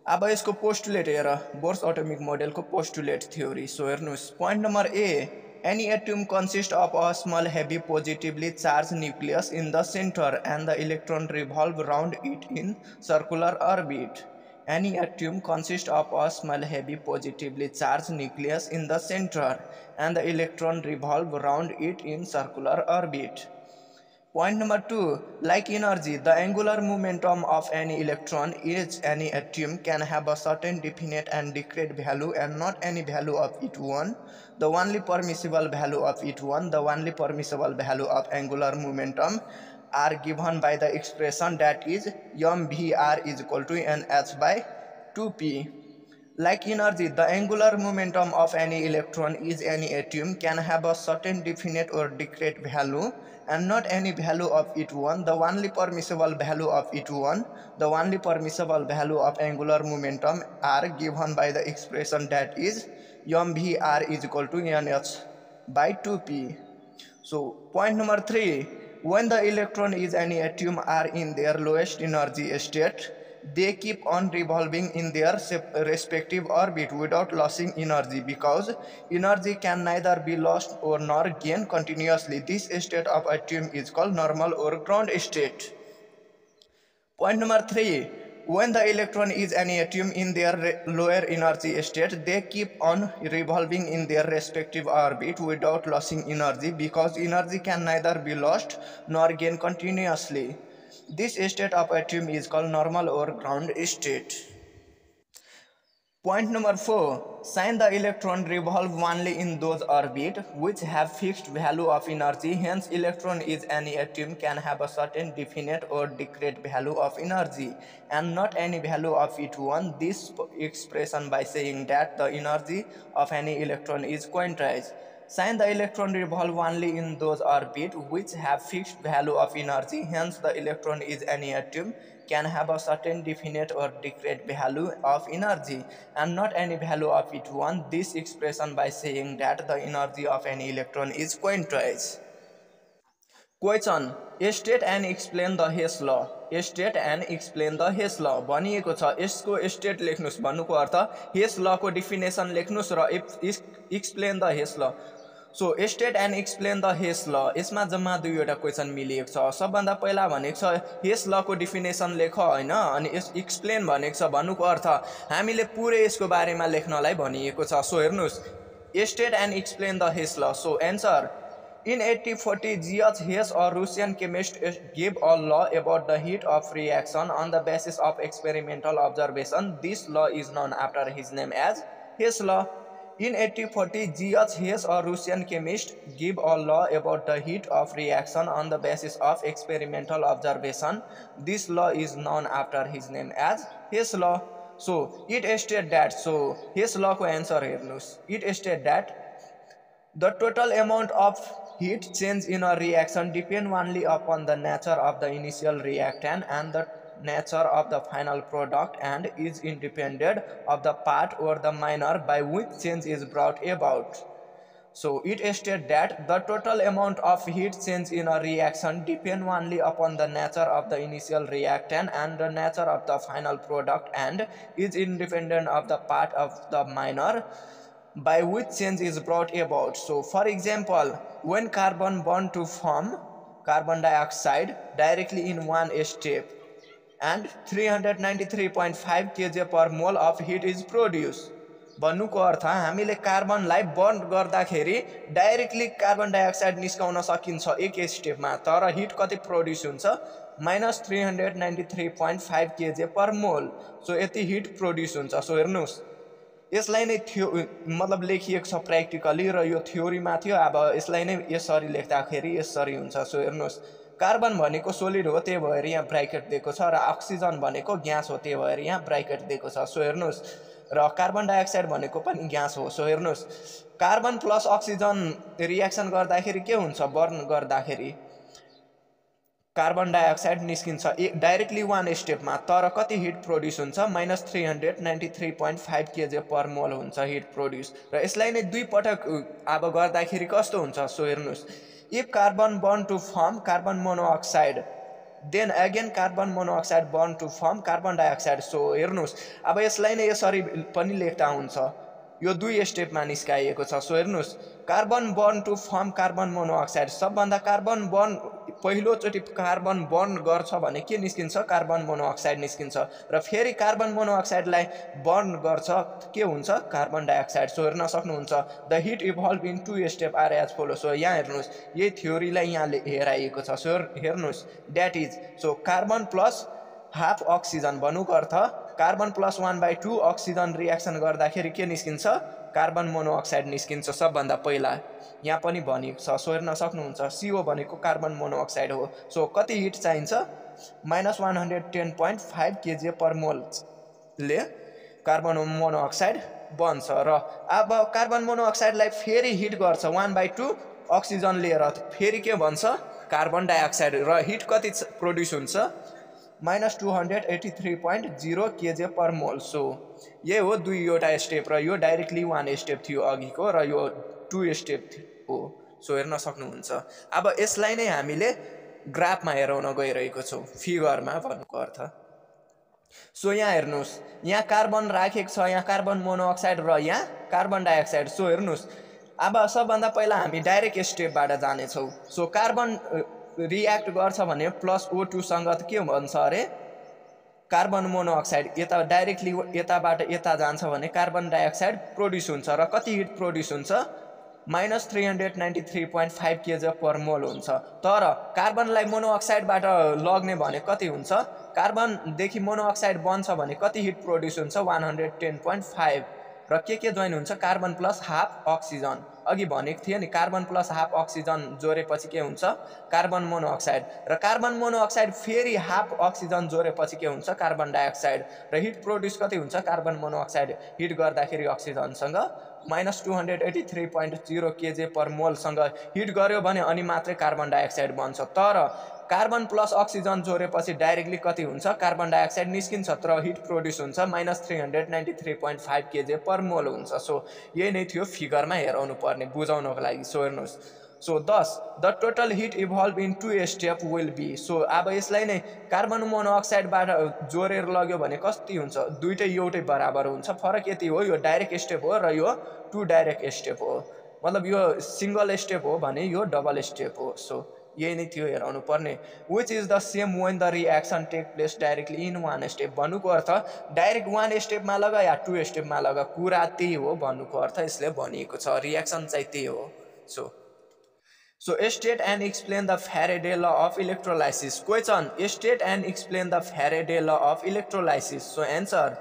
अब यसको postulate हेर, Bohr's atomic मोडलको पोस्टुलेट थ्योरी। सो हेर्नुहोस् point number A, any atom consists of a small heavy positively charged nucleus in the center and the electron revolve around it in circular orbit. Any atom consists of a small heavy positively charged nucleus in the center and the electron revolve around it in circular orbit. Point number 2, like energy, the angular momentum of any electron in any atom can have a certain definite and discrete value and not any value of it one. The only permissible value of it one, the only permissible value of angular momentum are given by the expression that is mvr is equal to nh by 2p. Like energy, the angular momentum of any electron is any atom can have a certain definite or discrete value and not any value of it one. The only permissible value of it one, the only permissible value of angular momentum are given by the expression that is mvr is equal to nh by 2p. So point number 3, when the electron is any atom are in their lowest energy state, they keep on revolving in their respective orbit without losing energy because energy can neither be lost or nor gained continuously. This state of atom is called normal or ground state. Point number 3, when the electron is any atom in their lower energy state, they keep on revolving in their respective orbit without losing energy because energy can neither be lost nor gained continuously. This state of atom is called normal or ground state. Point number 4. Since the electron revolve only in those orbits which have fixed value of energy, hence electron is any atom can have a certain definite or discrete value of energy and not any value of each one. This expression by saying that the energy of any electron is quantized. Since the electron revolve only in those orbits which have fixed value of energy, hence the electron is any atom can have a certain definite or discrete value of energy and not any value of each one. This expression by saying that the energy of any electron is quantized. Question. State and explain the Hess law. State and explain the Hess law. भनिएको छ यसको state लेख्नुस् भन्नुको अर्थ Hess law को definition लेख्नुस् र explain the Hess law. So estate and explain the Hess law. यसमा जम्मा दुईवटा question मिलिएको छ. सबभन्दा पहिला भनेको छ Hess law को डेफिनेसन लेख हैन अनि एक्सप्लेन भनेको छ भन्नुको अर्थ हामीले पुरै यसको बारेमा लेख्नलाई भनिएको छ. सो हेर्नुस् estate and explain the Hess law. So answer In 1840, G.H. Hess, a Russian chemist, gave a law about the heat of reaction on the basis of experimental observation. This law is known after his name as Hess law. In 1840, G.H. Hess, a Russian chemist, gave a law about the heat of reaction on the basis of experimental observation. This law is known after his name as Hess law. So, it stated that, so Hess law ko answer हेर्नुस्. It stated that the total amount of heat change in a reaction depends only upon the nature of the initial reactant and the nature of the final product and is independent of the part or the minor by which change is brought about. So it states that the total amount of heat change in a reaction depends only upon the nature of the initial reactant and the nature of the final product and is independent of the part of the minor by which change is brought about. So for example, when carbon burn to form carbon dioxide directly in one step and 393.5 kg per mole of heat is produced. भन्नुको अर्थ हामीले कार्बनलाई burn गर्दाखेरि directly carbon dioxide निस्काउन सकिन्छ एक स्टेपमा, तर hit कति produce हुन्छ -393.5 kg per mole. So यति hit produce हुन्छ. सो हेर्नुस् यसलाई नै मतलब लेखिएको छ प्र्याक्टिकली र यो थ्योरीमा थियो. अब यसलाई नै यसरी लेख्दाखेरि यसरी हुन्छ. सो हेर्नुस् कार्बन भनेको सोलिड हो त्यही भएर यहाँ ब्राकेट दिएको छ र अक्सिजन भनेको ग्यास हो त्यही भएर यहाँ ब्राकेट दिएको छ. सो हेर्नुस् र कार्बन डाइअक्साइड भनेको पनि ग्यास हो. सो हेर्नुस् कार्बन प्लस अक्सिजन रिएक्सन गर्दाखेरि के हुन्छ, बर्न गर्दाखेरि कार्बन डाइअक्साइड निस्किन्छ डाइरेक्टली वान स्टेपमा, तर कति हिट प्रोड्युस हुन्छ -393.5 kg per mole हुन्छ हिट प्रोड्युस. र यसलाई नै दुई पटक अब गर्दाखेरि कस्तो हुन्छ. सो हेर्नुस् if carbon burn to form carbon monoxide then again carbon monoxide burn to form carbon dioxide. So हेर्नुस् अब यसलाई नै यसरी पनि लेख्दा हुन्छ, यो दुई स्टेपमा निस्काइएको छ. सो हेर्नुस् carbon burn to form carbon monoxide, सबभन्दा कार्बन बर्न पहिलोचोटि कार्बन बर्न गर्छ भने के निस्किन्छ, कार्बन मोनोअक्साइड निस्किन्छ र फेरि कार्बन मोनोअक्साइडलाई बर्न गर्छ के हुन्छ, कार्बन डाइअक्साइड. सो हेर्न सक्नुहुन्छ the heat evolve in two step are as follow. So यहाँ हेर्नुहोस् यही थ्योरीलाई यहाँ हेराइएको छ. सो हेर्नुहोस् that is so carbon plus half oxygen भन्नुको अर्थ कार्बन प्लस 1/2 अक्सिजन रिएक्सन गर्दाखेरि के निस्किन्छ, कार्बन मोनोअक्साइड निस्किन्छ सबभन्दा पहिला. यहाँ पनि भनिएको छ. सो हेर्न सक्नुहुन्छ CO भनेको कार्बन मोनोअक्साइड हो. सो कति हिट चाहिन्छ -110.5 kg per mole ले कार्बन मोनोअक्साइड बन्छ र अब कार्बन मोनोअक्साइडलाई फेरि हिट गर्छ 1/2 अक्सिजन लिएर फेरि के भन्छ कार्बन डाइअक्साइड र हिट कति प्रोड्युस हुन्छ -283.0 kg per mole. सो ये हो दुईवटा स्टेप र यो डाइरेक्टली वान स्टेप थियो अघिको र यो 2 स्टेप हो. सो हेर्न सक्नुहुन्छ. अब यसलाई नै हामीले ग्राफमा हेराउन गइरहेको छौँ फिगरमा भन्नुको अर्थ. सो यहाँ हेर्नुहोस् यहाँ कार्बन राखेको छ, यहाँ कार्बन मोनोअक्साइड र यहाँ कार्बन डाइअक्साइड. सो हेर्नुहोस् अब सबभन्दा पहिला हामी डाइरेक्ट स्टेपबाट जानेछौँ. सो कार्बन रियाक्ट गर्छ भने +O2 सँग के भन्छ अरे कार्बन मोनोअक्साइड यता डाइरेक्टली यताबाट यता जान्छ भने कार्बन डाइअक्साइड प्रोड्युस हुन्छ र कति हिट प्रोड्युस हुन्छ -393.5 kg/mol हुन्छ। तर कार्बनलाई मोनोअक्साइडबाट लग्ने भने कति हुन्छ? कार्बनदेखि मोनोअक्साइड बन्छ भने कति हिट प्रोड्युस हुन्छ? 110.5। र के जोइन हुन्छ? Carbon plus half oxygen. अघि भनेको थिएँ नि, कार्बन प्लस हाफ अक्सिजन जोडेपछि के हुन्छ? Carbon monoxide. र कार्बन मोनोअक्साइड फेरि हाफ अक्सिजन जोडेपछि के हुन्छ? Carbon dioxide. र हिट प्रोड्युस कति हुन्छ? कार्बन मोनोअक्साइड हिट गर्दाखेरि अक्सिजनसँग -283.0 kg/mol हिट गर्यो भने अनि मात्रै कार्बन डाइअक्साइड बन्छ। तर कार्बन प्लस अक्सिजन जोडेपछि डाइरेक्टली कति हुन्छ? कार्बन डाइअक्साइड निस्किन्छ तर हिट प्रोड्युस हुन्छ -393.5 kg/mol हुन्छ। सो यही नै थियो फिगरमा हेराउनु पर्ने बुझाउनको लागि। सो हेर्नुहोस्, so thus the total heat evolved in 2 step will be। So अब यसलाई नै कार्बन मोनोअक्साइडबाट जोडेर लग्यो भने कति हुन्छ? दुईटै एउटै बराबर हुन्छ। फरक यति हो, यो डाइरेक्ट स्टेप हो र यो 2 डाइरेक्ट स्टेप हो। मतलब यो सिंगल स्टेप हो भने यो डबल स्टेप हो। सो यही नै थियो हेराउनु पर्ने। Which is the same when the reaction take place directly in 1 step. भन्नुको अर्थ डाइरेक्ट 1 स्टेपमा लगा या 2 स्टेपमा लगा, कुरा त्यही हो भन्नुको अर्थ यसले भनिएको छ। रिएक्सन चाहिँ त्यही हो। So state and explain the Faraday law of electrolysis. Question: state and explain the Faraday law of electrolysis. So answer: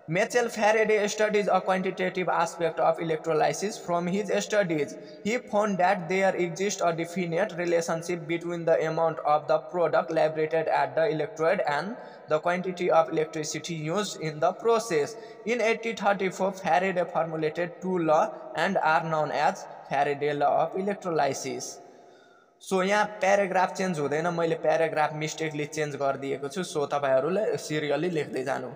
Michael Faraday studies a quantitative aspect of electrolysis. From his studies, he found that there exists a definite relationship between the amount of the product liberated at the electrode and the quantity of electricity used in the process. In 1834, Faraday formulated two laws and are known as Faraday law of electrolysis. So यहाँ paragraph change हुँदैन, मैले paragraph mistakenly change गरिदिएको छु। So तपाईहरुले serially लेख्दै जानु।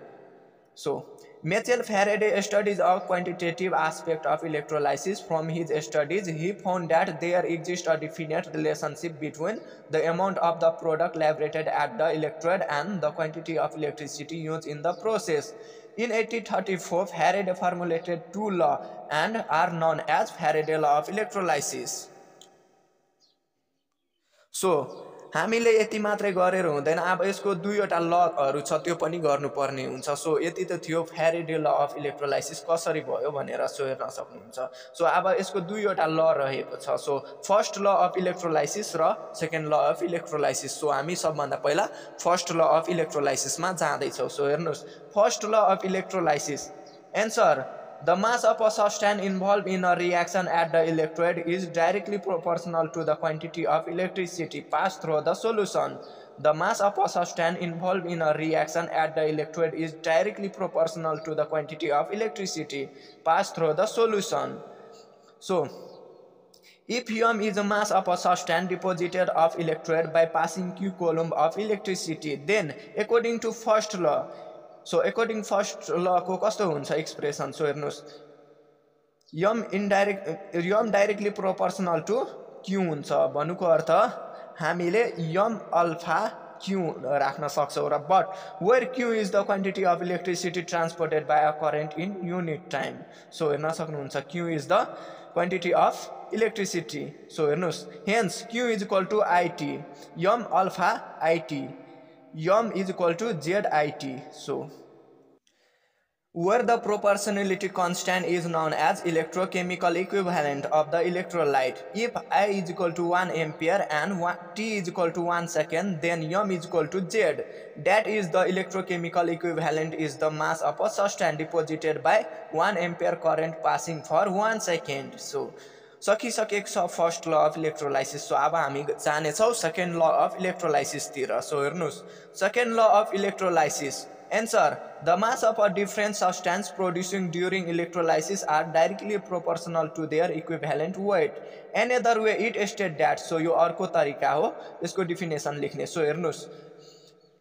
So Michael Faraday studies a quantitative aspect of electrolysis. From his studies, he found that there exists a definite relationship between the amount of the product liberated at the electrode and the quantity of electricity used in the process. In 1834, Faraday formulated two laws and are known as Faraday law of electrolysis. So हामीले यति मात्रै गरेर हुँदैन, अब यसको दुईवटा लहरू छ त्यो पनि गर्नुपर्ने हुन्छ। सो यति त थियो फ्याराडे ल अफ इलेक्ट्रोलाइसिस कसरी भयो भनेर सो हेर्न सक्नुहुन्छ। सो अब यसको दुईवटा ल रहेको छ। So first law of electrolysis र second law of electrolysis. So हामी सबभन्दा पहिला फर्स्ट ल अफ इलेक्ट्रोलाइसिसमा जाँदैछौँ। सो हेर्नुहोस्, first law of electrolysis. Answer: The mass of a substance involved in a reaction at the electrode is directly proportional to the quantity of electricity passed through the solution. The mass of a substance involved in a reaction at the electrode is directly proportional to the quantity of electricity passed through the solution. So, if m is the mass of a substance deposited off electrode by passing q coulomb of electricity, then according to first law, so according first law को कस्तो हुन्छ expression? So हेर्नुस्, m directly proportional to q हुन्छ। भन्नुको अर्थ हामीले m alpha q राख्न सक्छौं र but where q is the quantity of electricity transported by a current in unit time. So हेर्न सक्नुहुन्छ, q is the quantity of electricity. So हेर्नुस्, hence q is equal to it, m alpha it, m is equal to ZIT. So, where the proportionality constant is known as electrochemical equivalent of the electrolyte. If I is equal to 1 ampere and T is equal to 1 second, then m is equal to Z. That is the electrochemical equivalent is the mass of a substance deposited by 1 ampere current passing for 1 second. So, सकिसकेको छ first law of electrolysis. So अब हामी जानेछौँ second law of इलेक्ट्रोलाइसिसतिर। So हेर्नुहोस्, second law of electrolysis. Answer: the mass of a different substance producing during electrolysis are directly proportional to their equivalent weight. Another way it state that. So यो अर्को तरिका हो यसको definition लेख्ने। So हेर्नुहोस्,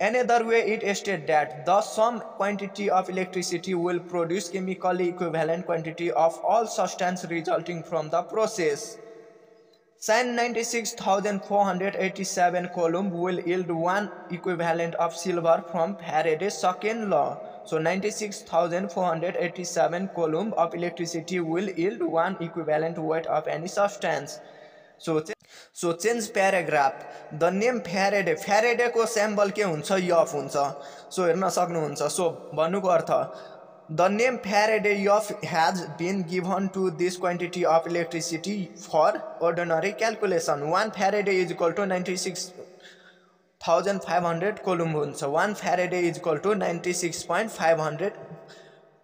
another way it states that the sum quantity of electricity will produce chemically equivalent quantity of all substance resulting from the process. Sin 96,487 coulomb will yield one equivalent of silver from Faraday's second law. So 96,487 coulomb of electricity will yield one equivalent weight of any substance. So change paragraph. The name Faraday, Faraday को symbol के हुन्छ? F हुन्छ। So हेर्न सक्नुहुन्छ। So भन्नुको अर्थ The name Faraday has been given to this quantity of electricity for ordinary calculation. 1 Faraday is equal to 96,500 Coulomb हुन्छ. 1 Faraday is equal to 96.500.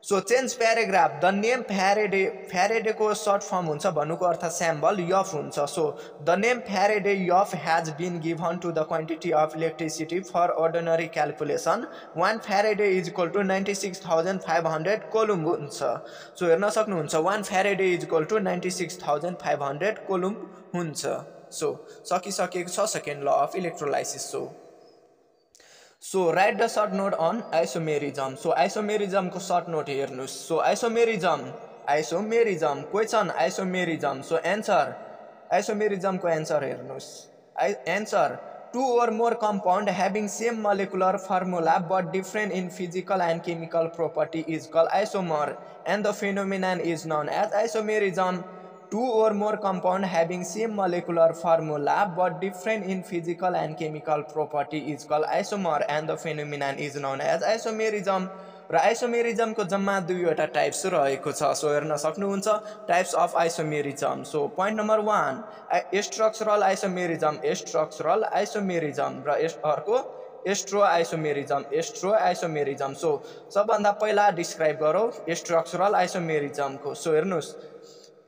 So change paragraph. The name Faraday को short form हुन्छ भन्नुको अर्थ symbol F हुन्छ. So the name Faraday F has been given to the quantity of electricity for ordinary calculation. 1 Faraday is equal to 96,500 Coulomb हुन्छ. So हेर्न सक्नुहुन्छ 1 Faraday is equal to 96,500 Coulomb हुन्छ. So सकिसकेको छ second law of electrolysis. So write the short note on isomerism. So isomerism को short note हेर्नुस्. So isomerism question isomerism. So answer isomerism को answer हेर्नुस्. Answer, two or more compound having same molecular formula but different in physical and chemical property is called isomer, and the phenomenon is known as isomerism. Two or more compound having same molecular formula but different in physical and chemical property is called isomer, and the phenomenon is known as isomerism. र isomerism को जम्मा दुईवटा types रहेको छ. So हेर्न सक्नुहुन्छ types of isomerism. So point number 1 structural isomerism र अर्को estroisomerism. सो सबभन्दा पहिला डिस्क्राइब गरौँ structural isomerism को. सो हेर्नुस्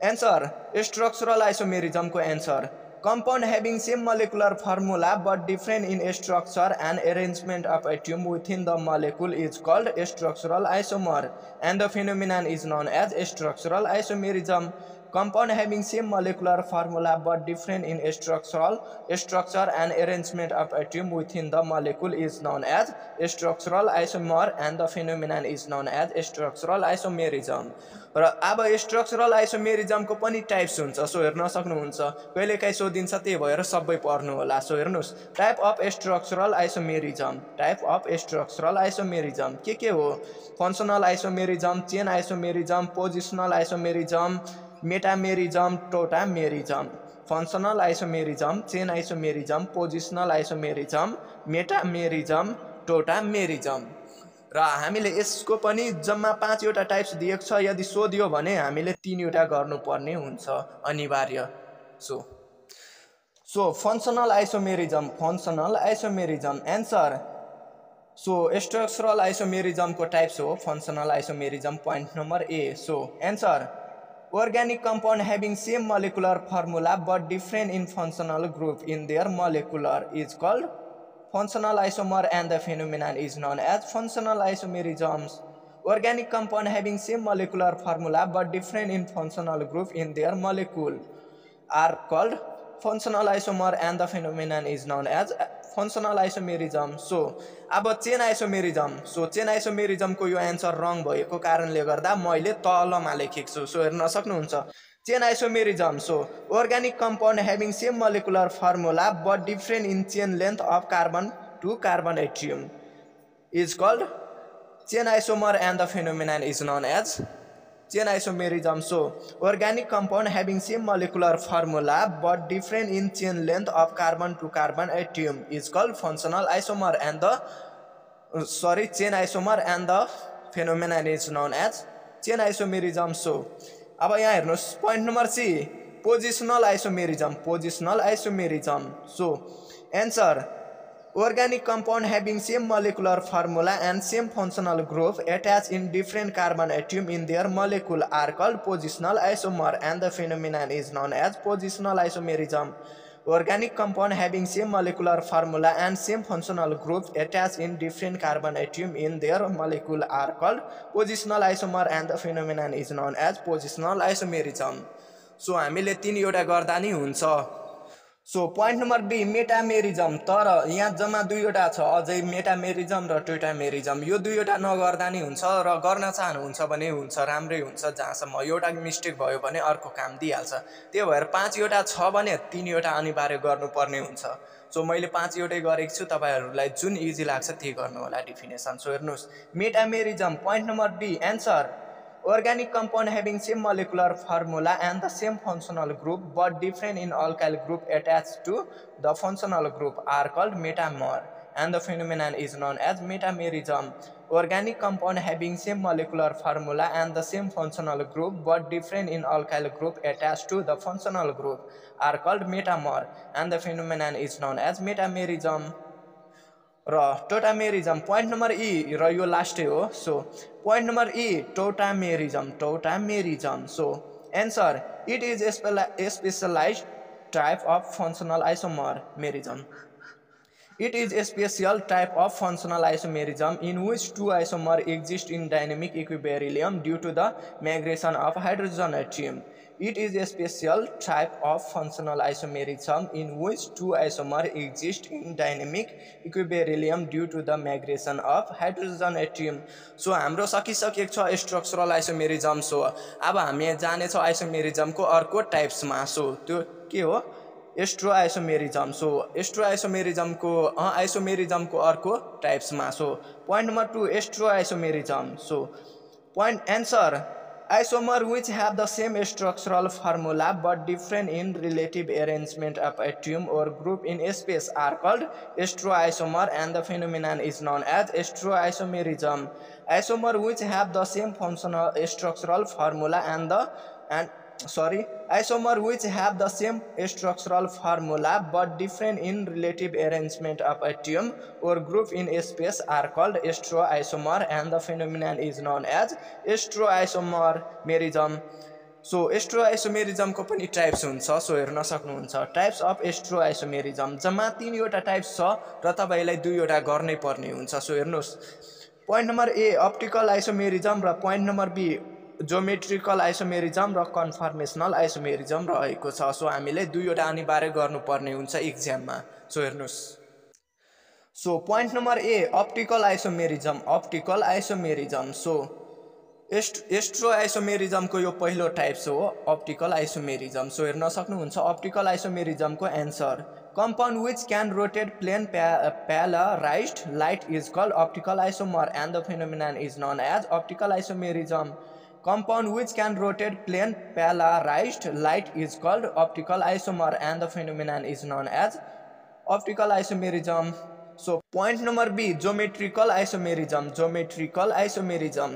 answer structural isomerism को answer, compound having same molecular formula but different in structure and arrangement of atom within the molecule is called structural isomer, and the phenomenon is known as structural isomerism. Compound having same molecular formula but different in structure and arrangement of atom within the molecule is known as structural isomer, and the phenomenon is known as structural isomerism. र अब structural isomerism को पनि types हुन्छ. So हेर्न सक्नुहुन्छ कहिलेकाहीँ सोधिन्छ त्यही भएर सबै पढ्नु होला. सो हेर्नुस् टाइप अफ structural isomerism के हो? Functional isomerism, chain isomerism, positional isomerism, metamerism, tautomerism. Functional isomerism, chain isomerism, positional isomerism, metamerism, tautomerism. र हामीले यसको पनि जम्मा 5 वटा टाइप्स दिएको छ. यदि सोधियो भने हामीले 3 वटा गर्नुपर्ने हुन्छ अनिवार्य. So functional isomerism answer. So structural isomerism को टाइप्स हो functional isomerism. Point number A. So answer organic compound having same molecular formula but different in functional group in their molecular is called functional isomer, and the phenomenon is known as functional isomerism. Organic compound having same molecular formula but different in functional group in their molecule are called functional isomer, and the phenomenon is known as functional isomerism. So अब chain isomerism. So chain isomerism को यो answer रङ भएको कारणले गर्दा मैले तलमा लेखेको छु. So हेर्न सक्नुहुन्छ chain isomerism. So organic compound having same molecular formula but different in chain length of carbon to carbon atom is called chain isomer, and the phenomenon is known as chain isomerism. So organic compound having same molecular formula but different in chain length of carbon to carbon atom is called functional isomer, and the chain isomer, and the phenomenon is known as chain isomerism. So अब यहाँ हेर्नुस् point number C positional isomerism. So answer organic compound having same molecular formula and same functional group attached in different carbon atom in their molecule are called positional isomer, and the phenomenon is known as positional isomerism. Organic compound having same molecular formula and same functional group attached in different carbon atom in their molecule are called positional isomer, and the phenomenon is known as positional isomerism. So हामीले 3 वटा गर्दा नि हुन्छ. So point number B metamerism. तर यहाँ जम्मा 2 वटा छ अझै मेटामेरिज्म र टोटामेरिज्म. यो 2 वटा नगर्दा नि हुन्छ र गर्न चाहनुहुन्छ भने हुन्छ, राम्रै हुन्छ. जहाँसम्म एउटा मिस्टेक भयो भने अर्को काम दिइहाल्छ. त्यही भएर 5 वटा छ भने 3 वटा अनिवार्य गर्नुपर्ने हुन्छ. सो मैले 5 वटै गरेको छु. तपाईहरुलाई जुन इजी लाग्छ त्यही गर्नु होला डेफिनेसन. सो हेर्नुस् metamerism. Point number D answer organic compound having same molecular formula and the same functional group but different in alkyl group attached to the functional group are called metamer, and the phenomenon is known as metamerism. Organic compound having same molecular formula and the same functional group but different in alkyl group attached to the functional group are called metamer, and the phenomenon is known as metamerism. र टोटामेरिजम point number ई र यो लास्टै हो. So point number E tautomerism. So answer it is specialised type of functional isomerism. It is a special type of functional isomerism in which two isomers exist in dynamic equilibrium due to the migration of hydrogen atom. It is a special type of functional isomerism in which two isomers exist in dynamic equilibrium due to the migration of hydrogen atom. So हाम्रो सकिसकेको छ structural isomerism. So अब हामी जानेछौँ आइसोमेरिजमको अर्को टाइप्समा. So त्यो के हो? Stereoisomerism. सो एस्ट्रो आइसोमेरिजमको अर्को टाइप्समा. So point number 2 stereoisomerism. So point answer isomer which have the same structural formula but different in relative arrangement of atom or group in space are called stereoisomer, and the phenomenon is known as stereoisomerism. Isomer which have the same functional structural formula isomer which have the same structural formula but different in relative arrangement of atom or group in space are called stereoisomer, and the phenomenon is known as stereoisomerism. So स्ट्रोआइसोमेरिजमको पनि types हुन्छ. So हेर्न सक्नुहुन्छ types of स्ट्रोआइसोमेरिजम. जम्मा 3 वटा types छ र तपाईलाई 2 वटा गर्नै पर्ने हुन्छ. सो हेर्नुस् point number A optical isomerism र point number B geometrical isomerism र कन्फर्मेसनल आइसोमेरिजम रहेको छ. सो हामीले 2 वटा अनिवार्य गर्नुपर्ने हुन्छ एक्जाममा. सो हेर्नुस्. So point number A optical isomerism. So एस्ट्रो आइसोमेरिजमको यो पहिलो टाइप्स हो अप्टिकल आइसोमेरिजम. सो हेर्न सक्नुहुन्छ अप्टिकल आइसोमेरिजमको answer compound which can rotate plane polarized light is called optical isomer, and the phenomenon is known as optical isomerism. Compound which can rotate plane polarized light is called optical isomer, and the phenomenon is known as optical isomerism. So point number B geometrical isomerism.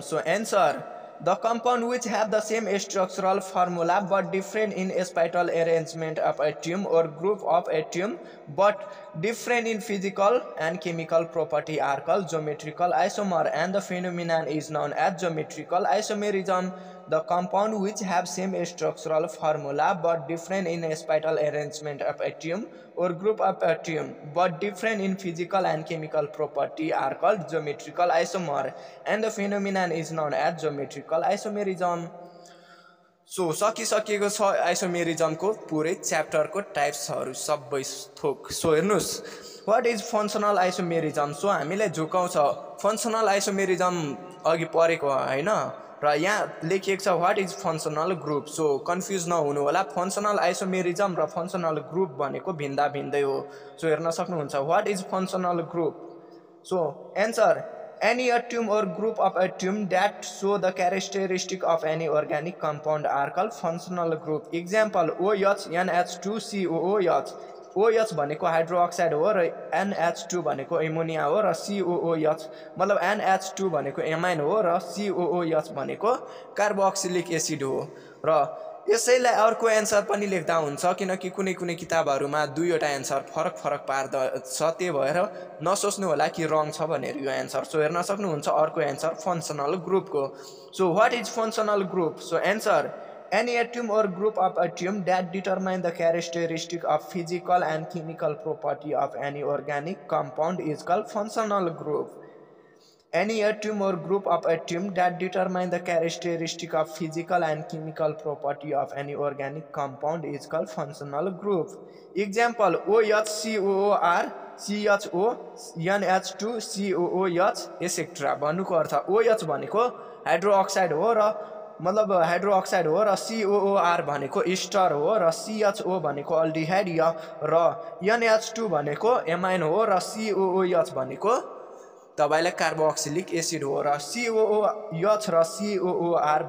So answer the compound which have the same structural formula but different in spatial arrangement of atom or group of atom but different in physical and chemical property are called geometrical isomer, and the phenomenon is known as geometrical isomerism. The compound which have same structural formula but different in spatial arrangement of atom or group of atom but different in physical and chemical property are called geometrical isomer, and the phenomenon is known as geometrical isomerism. So सकिसकेको छ आइसोमेरिजमको पुरै च्याप्टरको टाइप्सहरु सबै थोक. So हेर्नुस् what is functional isomerism. So हामीले झुकाउँछ functional isomerism अघि परेको हैन र यहाँ लेखिएको छ what is functional group. So confuse नहुनु होला, फंक्शनल आइसोमेरिजम र फंक्शनल ग्रुप भनेको भिन्दा भिन्दै हो. सो हेर्न सक्नुहुन्छ what is functional group. So answer any atom or group of atom that show the characteristic of any organic compound are called functional group. Example OH, NH2, COOH. OH भनेको hydroxide हो र NH2 भनेको ammonia हो र COOH मतलब NH2 भनेको amine हो र COOH भनेको कार्बोक्सिलिक एसिड हो. र यसैलाई अर्को एन्सर पनि लेख्दा हुन्छ किनकि कुनै कुनै किताबहरुमा दुईवटा एन्सर फरक पार्दछ, त्यही भएर नसोच्नु होला कि रङ छ भनेर यो एन्सर. सो हेर्न सक्नुहुन्छ अर्को एन्सर फंक्शनल ग्रुपको. So what is functional group. So answer any atom or group of atom that determine the characteristic of physical and chemical property of any organic compound is called functional group. Any atom or group of atom that determine the characteristic of physical and chemical property of any organic compound is called functional group. Example OH, COOR, CHO, NH2, COOH, etc. भन्नुको अर्थ OH भनेको hydroxide हो र मतलब hydroxide हो र COOR भनेको Easter हो र CHO भनेको अल्डिहाइड र NH2 भनेको एमाइन हो र COOH भनेको तपाईलाई कार्बोक्सिलिक एसिड हो र COOH र COOR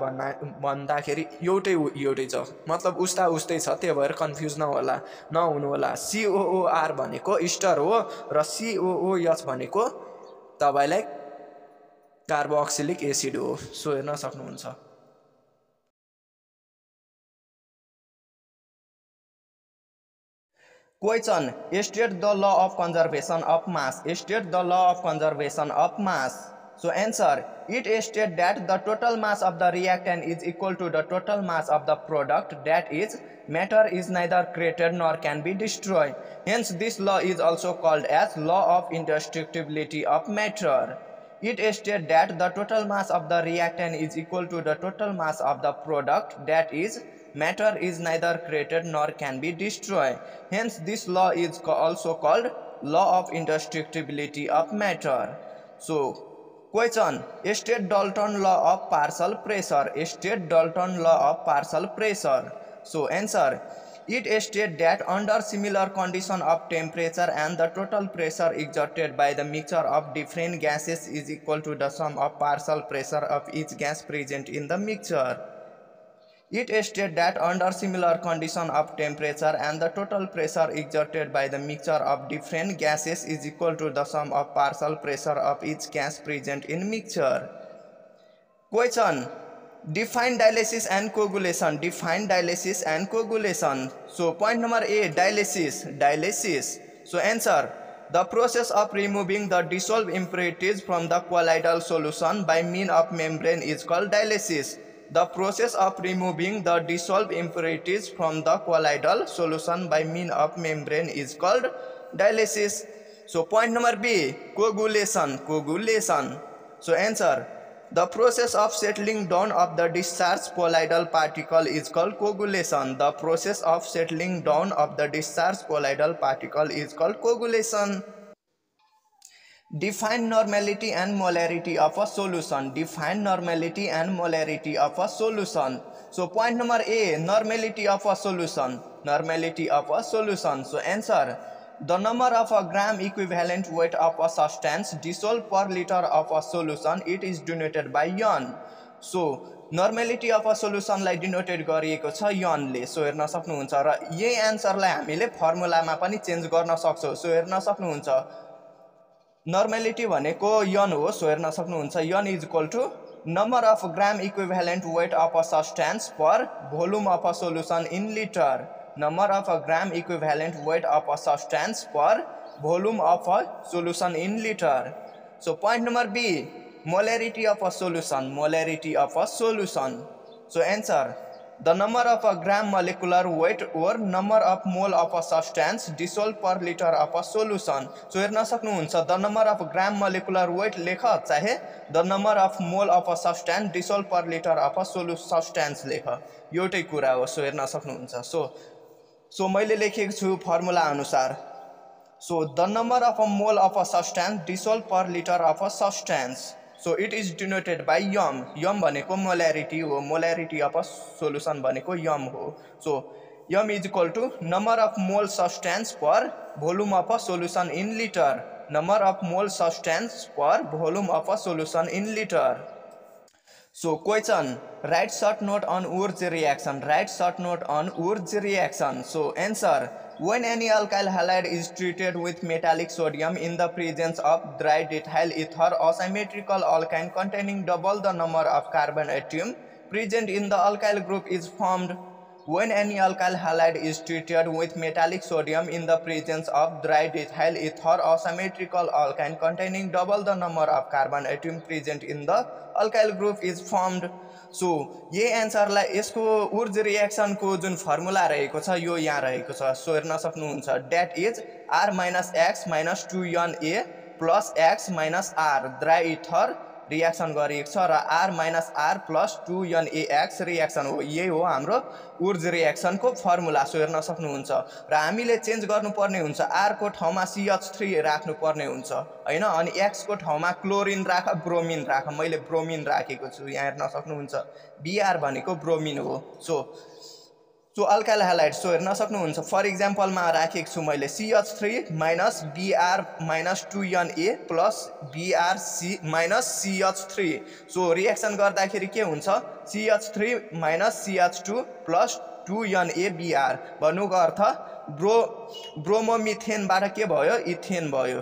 भन्दाखेरि एउटै छ मतलब उस्तै छ त्यही भएर कन्फ्युज नहुनु होला COOR भनेको इस्टर हो र COOH भनेको तपाईलाई कार्बोक्सिलिक एसिड हो सो हेर्न सक्नुहुन्छ Question. State the law of conservation of mass. State the law of conservation of mass. So answer. It states that the total mass of the reactant is equal to the total mass of the product. That is, matter is neither created nor can be destroyed. Hence, this law is also called as law of indestructibility of matter. It states that the total mass of the reactant is equal to the total mass of the product. That is, matter is neither created nor can be destroyed. Hence, this law is also called law of indestructibility of matter. So, question. State Dalton law of partial pressure. State Dalton law of partial pressure. So, answer. It states that under similar condition of temperature and the total pressure exerted by the mixture of different gases is equal to the sum of partial pressure of each gas present in the mixture. It states that under similar condition of temperature and the total pressure exerted by the mixture of different gases is equal to the sum of partial pressure of each gas present in mixture. Question. Define dialysis and coagulation. Define dialysis and coagulation. So point number A, dialysis. So answer. The process of removing the dissolved impurities from the colloidal solution by means of membrane is called dialysis. The process of removing the dissolved impurities from the colloidal solution by means of membrane is called dialysis. So point number B, coagulation. So answer. The process of settling down of the discharged colloidal particle is called coagulation. The process of settling down of the discharged colloidal particle is called coagulation. Define normality and molarity of a solution. Define normality and molarity of a solution. So point number A, normality of a solution. So answer. The number of a gram equivalent weight of a substance dissolved per liter of a solution, it is denoted by yon. So normality of a solution लाई denoted गरिएको छ yon ले. So हेर्न सक्नुहुन्छ र यही आन्सरलाई हामीले फर्मुलामा पनि चेन्ज गर्न सक्छौं. So हेर्न सक्नुहुन्छ normality भनेको yon हो. So हेर्न सक्नुहुन्छ yon is equal to number of gram equivalent weight of a substance per volume of a solution in liter. Number of a gram equivalent weight of a substance per volume of a solution in liter. So point number B, molarity of a solution. So answer. The number of a gram molecular weight or number of mole of a substance dissolved per liter of a solution. So हेर्न सक्नुहुन्छ the number of gram molecular weight लेख चाहे the number of mole of a substance dissolved per liter of a substance लेख एउटै कुरा हो. So हेर्न सक्नुहुन्छ. So मैले लेखेको छु फर्मुला अनुसार. So the number of a mole of a substance dissolved per liter of a substance. So it is denoted by yom. Yom भनेको molarity हो. Molarity of a solution भनेको yom हो. So yom is equal to number of mole substance per volume of a solution in liter. Number of mole substance per volume of a solution in liter. So question. Write short note on Wurtz reaction. So answer. When any alkyl halide is treated with metallic sodium in the presence of dry ethyl ether, a symmetrical alkyne containing double the number of carbon atom present in the alkyl group is formed. When any alkyl halide is treated with metallic sodium in the presence of dry ethyl ether, a symmetrical alkyne containing double the number of carbon atom present in the alkyl group is formed. So ये आन्सरलाई यसको उर्ज reaction को जुन formula रहेको छ यो यहाँ रहेको छ. सो हेर्न सक्नुहुन्छ that is R minus X minus 2Na plus X minus R dry ether reaction गरिएको छ र R minus R plus 2NaX reaction हो. यही हो हाम्रो उर्ज रिएक्सन को फर्मुला. सो हेर्न सक्नुहुन्छ र हामीले चेन्ज गर्नुपर्ने हुन्छ R को ठाउँमा CH3 राख्नु पर्ने हुन्छ हैन. अनि X को ठाउँमा क्लोरिन राख ब्रोमिन राख. मैले ब्रोमिन राखेको छु. यहाँ हेर्न सक्नुहुन्छ Br भनेको ब्रोमिन हो. So so alkyl highlight so हेर्न सक्नुहुन्छ फर इक्जाम्पलमा राखेको छु मैले CH3 minus Br minus 2Na plus BrC minus CH3 so reaction गर्दाखेरि के हुन्छ CH3 minus CH2 plus 2NaBr भन्नुको अर्थ ब्रोमोमिथेनबाट के भयो इथेन भयो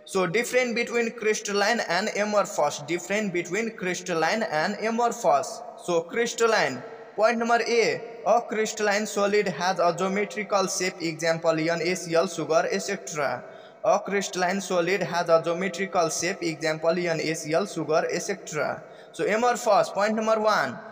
So different between crystalline and amorphous. Different between crystalline and amorphous. So crystalline. Point number A. A crystalline solid has a geometrical shape. Example NaCl, sugar, etc. A crystalline solid has a geometrical shape. Example NaCl, sugar, etc. So amorphous. Point number 1.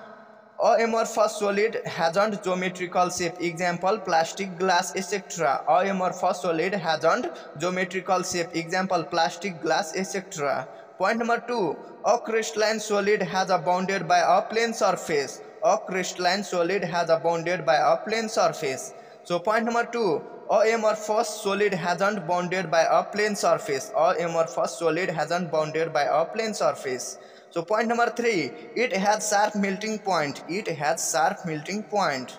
A amorphous solid hasn't geometrical shape. Example plastic, glass, etc. A amorphous solid hasn't geometrical shape. Example plastic, glass, etc. Point number 2. A crystalline solid has a bounded by a plane surface. A crystalline solid has a bounded by a plane surface. So point number 2. A amorphous solid hasn't bounded by a plane surface. A amorphous solid hasn't bounded by a plane surface. So point number 3, it has sharp melting point. It has sharp melting point.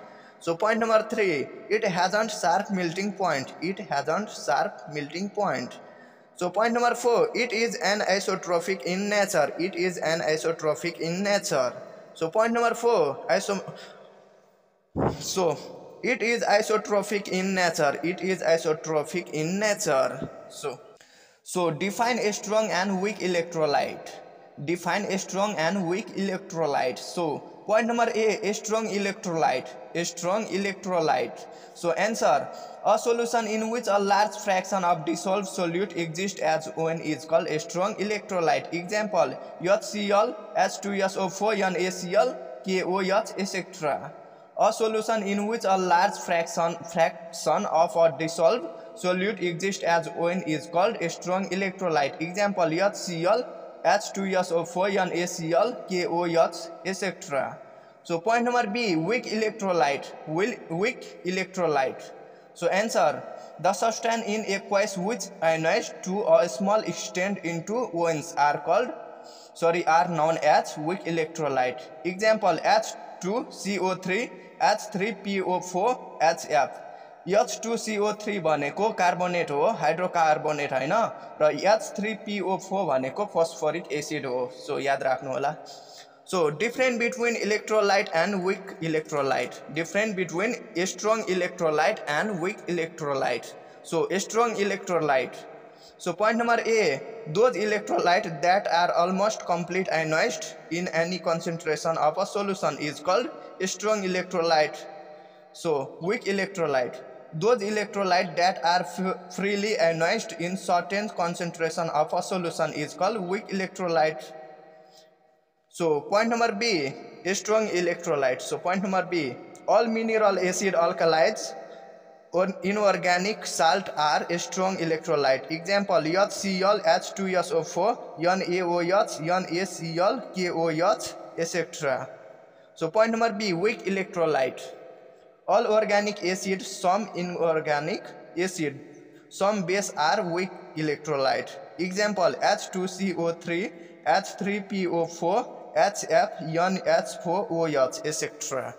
So point number 3, it hasn't sharp melting point. It hasn't sharp melting point. So point number 4, it is anisotropic in nature. It is anisotropic in nature. So point number 4, it is isotropic in nature. It is isotropic in nature. So define a strong and weak electrolyte. Define a strong and weak electrolyte. So point number A, strong electrolyte. A strong electrolyte. So answer, a solution in which a large fraction of dissolved solute exists as ON is called a strong electrolyte. Example HCl, H2SO4, NaCl, KOH, etc. A solution in which a large fraction of a dissolved solute exists as ON is called a strong electrolyte. Example HCl, H2SO4, NaCl, KOH, etc. So point number B, weak electrolyte. Weak electrolyte. So answer, the substance in aqueous which ionized to a small extent into ONs are known as weak electrolyte. Example H2CO3, H3PO4, HF. H2CO3 भनेको carbonate हो, hydrocarbonate हैन, र H3PO4 भनेको फस्फोरिक acid हो. So याद राख्नु होला. So difference between electrolyte and weak electrolyte. Difference between a strong electrolyte and weak electrolyte. So a strong electrolyte. So point number A, those electrolytes that are almost complete ionized in any concentration of a solution is called a strong electrolyte. So weak electrolyte, those electrolytes that are freely ionized in certain concentration of a solution is called weak electrolyte. So point number B, a strong electrolyte. So point number B, all mineral acid alkalides or inorganic salt are a strong electrolyte. Example HCl, H2SO4, NaOH, NaCl, KOH, etc. So point number B, weak electrolyte. All organic acids, some inorganic acid, some base are weak electrolyte. Example H2CO3, H3PO4, HF, NH4OH, etc.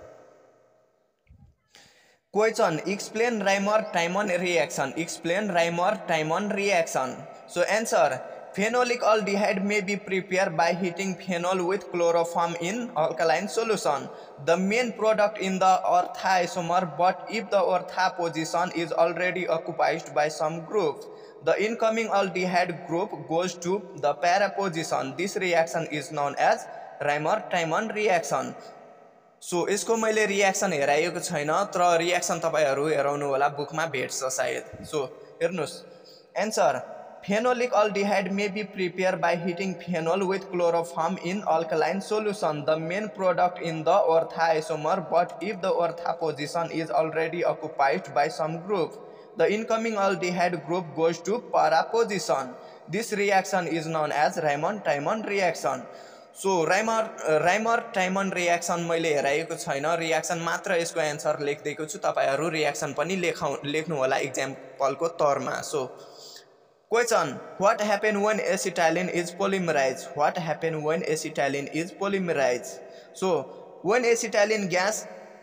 Question, explain Reimer-Tiemann reaction. Explain Reimer-Tiemann reaction. So answer, phenolic aldehyde may be prepared by heating phenol with chloroform in alkaline solution. The main product in the ortho isomer, but if the ortho position is already occupied by some group, the incoming aldehyde group goes to the para position. This reaction is known as Reimer-Tiemann reaction. So यसको मैले reaction हेराएको छैन, तर reaction तपाईहरु हेराउनु होला, बुकमा भेट्छ सायद. So हेर्नुस्, answer, phenolic aldehyde may be prepared by heating phenol with chloroform in alkaline solution. The main product in the ortho isomer, but if the ortho position is already occupied by some group, the incoming aldehyde group goes to para position. This reaction is known as Reimer-Tiemann reaction. So Reimer-Tiemann reaction मैले हेराएको छैन, reaction मात्र यसको answer लेख्दैको छु, तपाईहरु reaction पनि लेख्नु होला example को तौरमा. So question, what happen when acetylene is polymerized? What happen when acetylene is polymerized? So when acetylene gas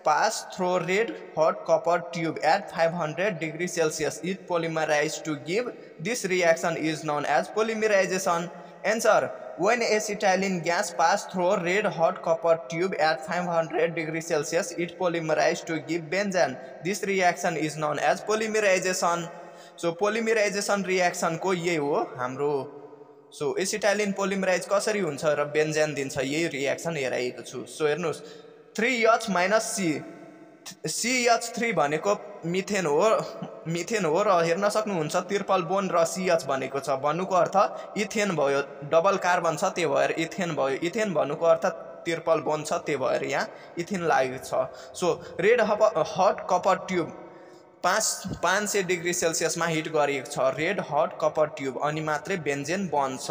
pass through red hot copper tube at 500 degrees Celsius, it polymerized to give. This reaction is known as polymerization. Answer: when acetylene gas pass through red hot copper tube at 500 degrees Celsius, it polymerized to give benzene. This reaction is known as polymerization. So polymerization reaction को यही हो हाम्रो. So acetylene polymerise कसरी हुन्छ र बेन्जेन दिन्छ, यही reaction हेराएको छु. सो हेर्नुस् 3H - CH3 भनेको मिथेन हो र हेर्न सक्नुहुन्छ ट्रिपल बोन र CH भनेको छ. भन्नुको अर्थ इथेन भयो, डबल कार्बन छ त्यही भएर इथेन भयो. इथेन भन्नुको अर्थ ट्रिपल बोन छ त्यही भएर यहाँ इथेन लागेको छ. So red hot copper tube 500 degree सेल्सियसमा हिट गरिएको छ रेड हट कपर ट्युब, अनि मात्रै बेन्जेन बन्छ.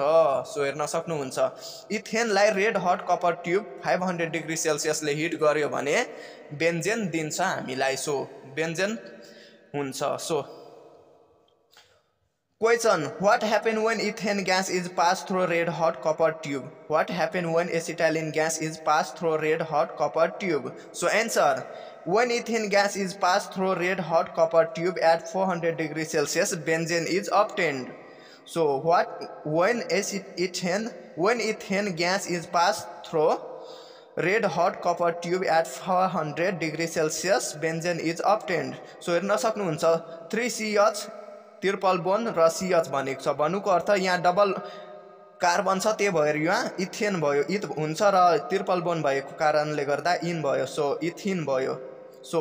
सो हेर्न सक्नुहुन्छ इथेनलाई red hot copper tube 500 degree सेल्सियसले हिट गर्यो भने बेन्जेन दिन्छ हामीलाई. सो बेन्जेन हुन्छ. So question: what happen when ethane gas is passed through red hot copper tube? What happen when acetylene gas is passed through red hot copper tube? So answer: when ethane gas is passed through red hot copper tube at 400 degrees Celsius, benzene is obtained. So when ethane gas is passed through red hot copper tube at 400 degrees Celsius, benzene is obtained. So हेर्न सक्नुहुन्छ 3CH triple bond र CH भनेको छ. भन्नुको अर्थ यहाँ double carbon छ त्यही भएर यहाँ इथेन भयो, इथ हुन्छ र ट्रिपल बोन भएको कारणले गर्दा इन भयो. सो इथिन भयो. सो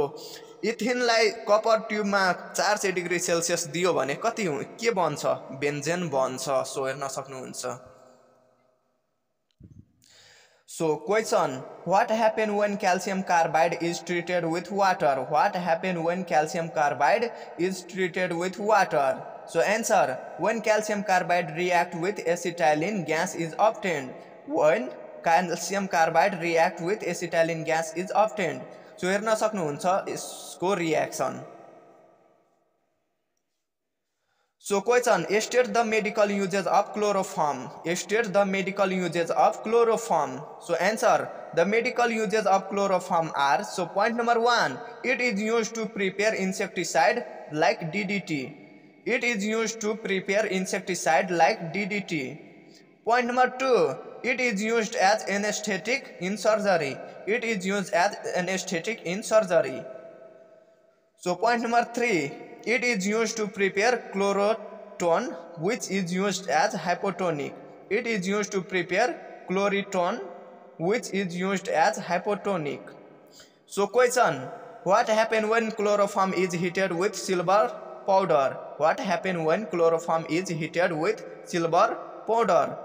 इथिनलाई कपर ट्युबमा 400 डिग्री सेल्सियस दियो भने कति के बन्छ? बेन्जेन बन्छ. सो हेर्न सक्नुहुन्छ. So question: what happen when calcium carbide is treated with water? What happen when calcium carbide is treated with water? So answer: when calcium carbide react with acetylene gas is obtained. When calcium carbide react with acetylene gas is obtained. So हेर्न सक्नुहुन्छ यसको reaction. So question: state the medical uses of chloroform. State the medical uses of chloroform. So answer: the medical uses of chloroform are. So point number 1, it is used to prepare insecticide like DDT. It is used to prepare insecticide like DDT. Point number 2, it is used as anesthetic in surgery. It is used as anesthetic in surgery. So point number 3, it is used to prepare chlorotone, which is used as hypotonic. It is used to prepare chloritone, which is used as hypotonic. So question: what happen when chloroform is heated with silver powder? What happen when chloroform is heated with silver powder?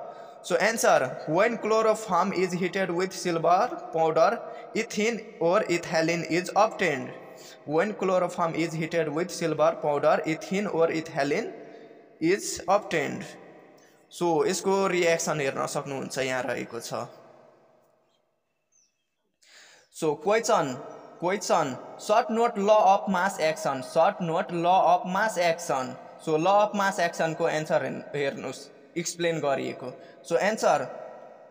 So answer: when chloroform is heated with silver powder, ethene or ethylene is obtained. When chloroform is heated with silver powder, ethene or ethylene is obtained. So यसको reaction हेर्न सक्नुहुन्छ यहाँ रहेको छ. So question: short note law of mass action. Short note law of mass action. So law of mass action को answer हेर्नुस् explain गरिएको. So answer: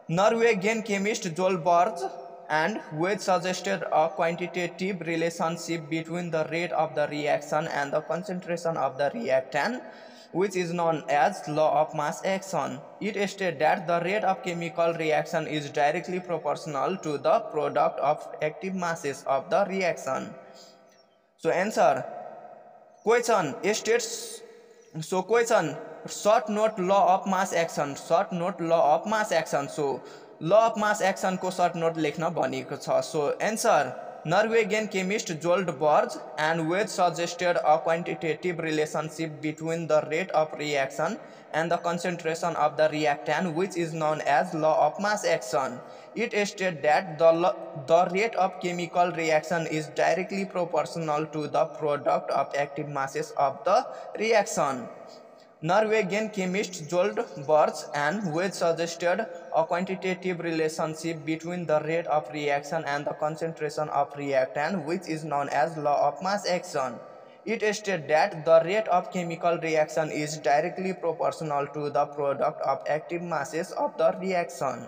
Norwegian chemist Joel Borge and Wedge suggested a quantitative relationship between the rate of the reaction and the concentration of the reactant, which is known as law of mass action. It states that the rate of chemical reaction is directly proportional to the product of active masses of the reaction. So answer: question states. So question: short note law of mass action. Short note law of mass action. So law of mass action को short note लेख्न भनिएको छ. So answer: Norwegian chemist Joel Borge and Wedge suggested a quantitative relationship between the rate of reaction and the concentration of the reactant, which is known as law of mass action. It states that the rate of chemical reaction is directly proportional to the product of active masses of the reaction. Norwegian chemist Joel Borge and Wedge suggested a quantitative relationship between the rate of reaction and the concentration of reactant, which is known as law of mass action. It states that the rate of chemical reaction is directly proportional to the product of active masses of the reaction.